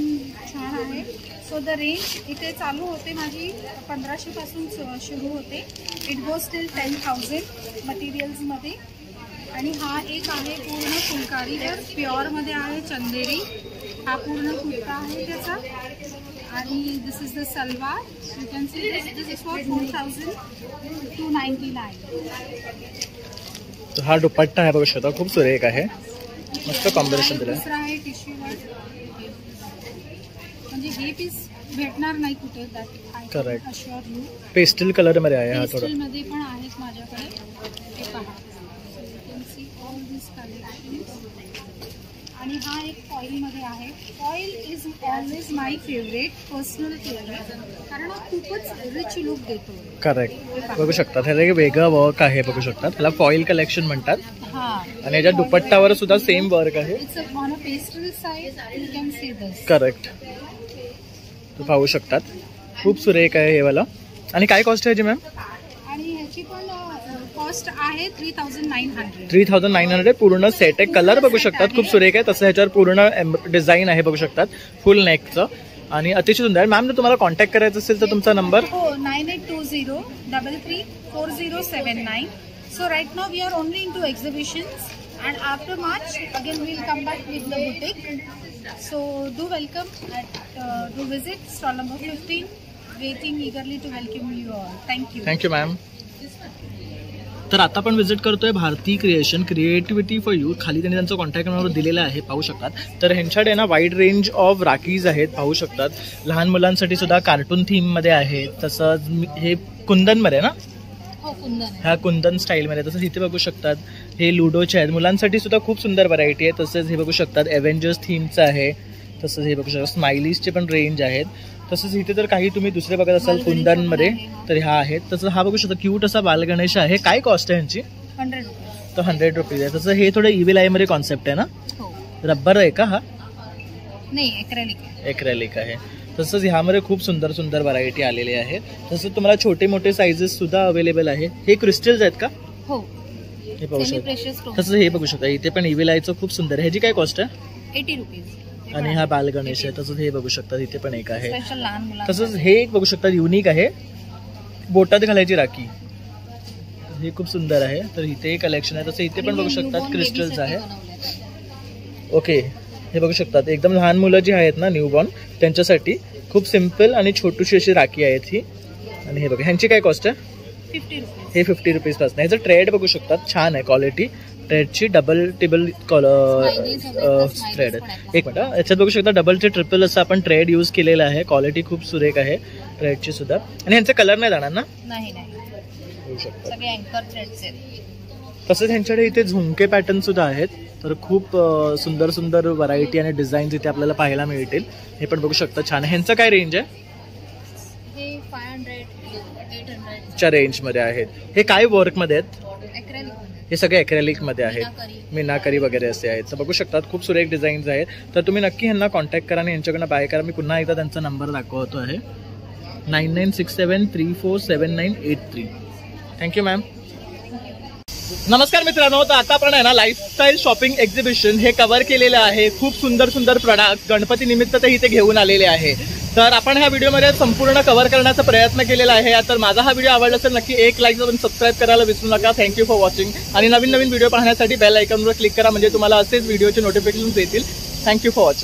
छान आहे. सो द रेंज इथे चालू होते माझी 1500 पासून सुरू होते. It goes till 10,000 मटेरियल्समध्ये. आणि हा एक आहे पूर्ण फुलकारीवर, प्युअरमध्ये आहे, चंदेरी. हा पूर्ण कुर्ता आहे त्याचा. आणि this is the salwar. You can see this is for 4,299. हा दुपट्टा आहे, बघू शकता खूप सुरेख आहे, मस्त कॉम्बिनेशन दिलं. दुसरा आहे टिश्यू वर्क, म्हणजे हे पीस भेटणार नाही कुठे. करेक्ट. पेस्टल कलर मध्ये आहे हा थोडा. मध्ये पण आहेत माझ्याकडे, हे पहा. ऑल दिस कलेक्शन्स. आणि हा एक फॉईल मध्ये आहे. Foil is always my favourite, personal favourite, कारण हा खूपच रिच लुक देतो. करेक्ट. बघू शकता हे वेगळं वर्क आहे, बघू शकता त्याला फॉईल कलेक्शन म्हणतात. आणि याच्या दुपट्टावर सुद्धा सेम वर्क आहे. करेक्ट. पाहू शकतात खूप सुरेख आहे हे वाला. आणि काय कॉस्ट आहे जी मॅम? आणि ह्याची पण कॉस्ट आहे 3,900. 3,900 पूर्ण सेट आहे. कलर बघू शकतात खूप सुरेख आहे. तसं ह्याच्यावर पूर्ण डिझाईन आहे, बघू शकतात फुल नेकचं आणि अतिशय सुंदर. मॅम जर तुम्हाला कॉन्टॅक्ट करायचं असेल तर तुमचा नंबर? हो, 9820334079. So right now we are only into exhibitions, and after March again we'll come back with the boutique. So do welcome do visit stall number 15. Waiting eagerly to welcome you all. Thank you. Thank you ma'am. तर आता आपण visit करतोय Bharti Creation, creativity for you. खाली त्यांनी त्यांचा contact number दिलेला आहे, पाहू शकतात. तर ह्यांच्याकडे ना वाईड रेंज ऑफ राखीज आहेत, पाहू शकतात. लहान मुलांसाठी सुद्धा कार्टून थीम मध्ये आहे. तसंच हे कुंदन मध्ये ना, ह्या कुंदन स्टाईलमध्ये. तसंच इथे बघू शकतात हे लुडोचे आहेत, मुलांसाठी सुद्धा खूप सुंदर व्हरायटी आहे. तसंच हे बघू शकतात एव्हेंजर्स थीमचं आहे. तसंच हे बघू शकता स्माइलीजचे पण रेंज आहेत. तसंच इथे जर काही तुम्ही दुसरे बघत असाल कुंदनमध्ये तर ह्या आहेत. तसं हा बघू शकता क्यूट असा बालगणेश आहे. काय कॉस्ट आहे ह्यांची? 100 तर 100 रुपीज आहे. तसं हे थोडं इव्हिल आय मध्ये कॉन्सेप्ट आहे ना, रबर आहे का? हा नाही, एक्रेलिक आहे. तसंच ह्यामध्ये खूप सुंदर सुंदर व्हरायटी आलेली आहे. तसंच तुम्हाला छोटे मोठे साइजेस सुद्धा अवेलेबल आहे. हे क्रिस्टल्स आहेत का? हो, हे पाहू शकता. तसंच हे बघू शकता इथे पण इव्हिल आयचं खूप सुंदर आहे. ह्याची काय कॉस्ट आहे? 80 रुपीज. आणि हा बालगणेश आहे. तसंच हे बघू शकता इथे पण एक आहे. लहान मुलांना. तसंच हे एक बघू शकता युनिक आहे, बोटात घालायची राखी. हे खूप सुंदर आहे. तर इथे कलेक्शन आहे. तसं इथे पण बघू शकतात क्रिस्टल्स आहे. ओके, हे बघू शकतात एकदम लहान मुलं जी आहेत ना, न्यूबॉर्न, त्यांच्यासाठी खूप सिम्पल आणि छोटीशी अशी राखी आहेत ही. आणि हे बघा ह्यांची काय कॉस्ट आहे? 50 रुपीज. हे 50 रुपीज पासून. ह्याचं ट्रेड बघू शकतात, छान आहे क्वालिटी. थ्रेडची डबल टेबल थ्रेड. एक मिनिट, याच्यात बघू शकता डबल ते ट्रिपल असं आपण थ्रेड यूज केलेलं आहे. क्वालिटी खूप सुरेख आहे थ्रेडची सुद्धा. आणि यांचे कलर नाही जाणार ना? नाही होऊ शकतं. सगळे अँकर थ्रेड्स आहेत. तसंच ह्यांच्याकडे इथे झुमके पॅटर्न सुद्धा आहेत. तर खूप सुंदर सुंदर व्हरायटी आणि डिझाईन्स इथे आपल्याला पाहायला मिळतील. हे पण बघू शकता, छान. ह्यांचं काय रेंज आहे? हे 500-800 च्या रेंजमध्ये आहेत. हे काय वर्कमध्ये आहेत? हे सगळे ॲक्रेलिकमध्ये आहेत, मीनाकरी वगैरे असे आहेत. तर बघू शकतात खूप सुरेख डिझाईन्स आहेत. तर तुम्ही नक्की ह्यांना कॉन्टॅक्ट करा आणि यांच्याकडनं बाय करा. मी पुन्हा एकदा त्यांचा नंबर दाखवतो आहे 9967347983. Thank you ma'am. नमस्कार मित्रांनो, तर आता आपण आहे ना लाईफस्टाईल शॉपिंग एक्झिबिशन हे कव्हर केलेलं आहे. खूप सुंदर सुंदर प्रोडक्ट गणपती निमित्त ते इथे घेऊन आलेले आहे. तर आपण ह्या व्हिडिओमध्ये संपूर्ण कव्हर करण्याचा प्रयत्न केलेला आहे. तर माझा हा व्हिडिओ आवडला असेल नक्की एक लाईक आणि सबस्क्राईब करायला विसरू नका. Thank you for watching. आणि नवीन नवीन व्हिडिओ पाहण्यासाठी बेल आयकॉनवर क्लिक करा, म्हणजे तुम्हाला असेच व्हिडिओचे नोटिफिकेशन येतील. Thank you for watching.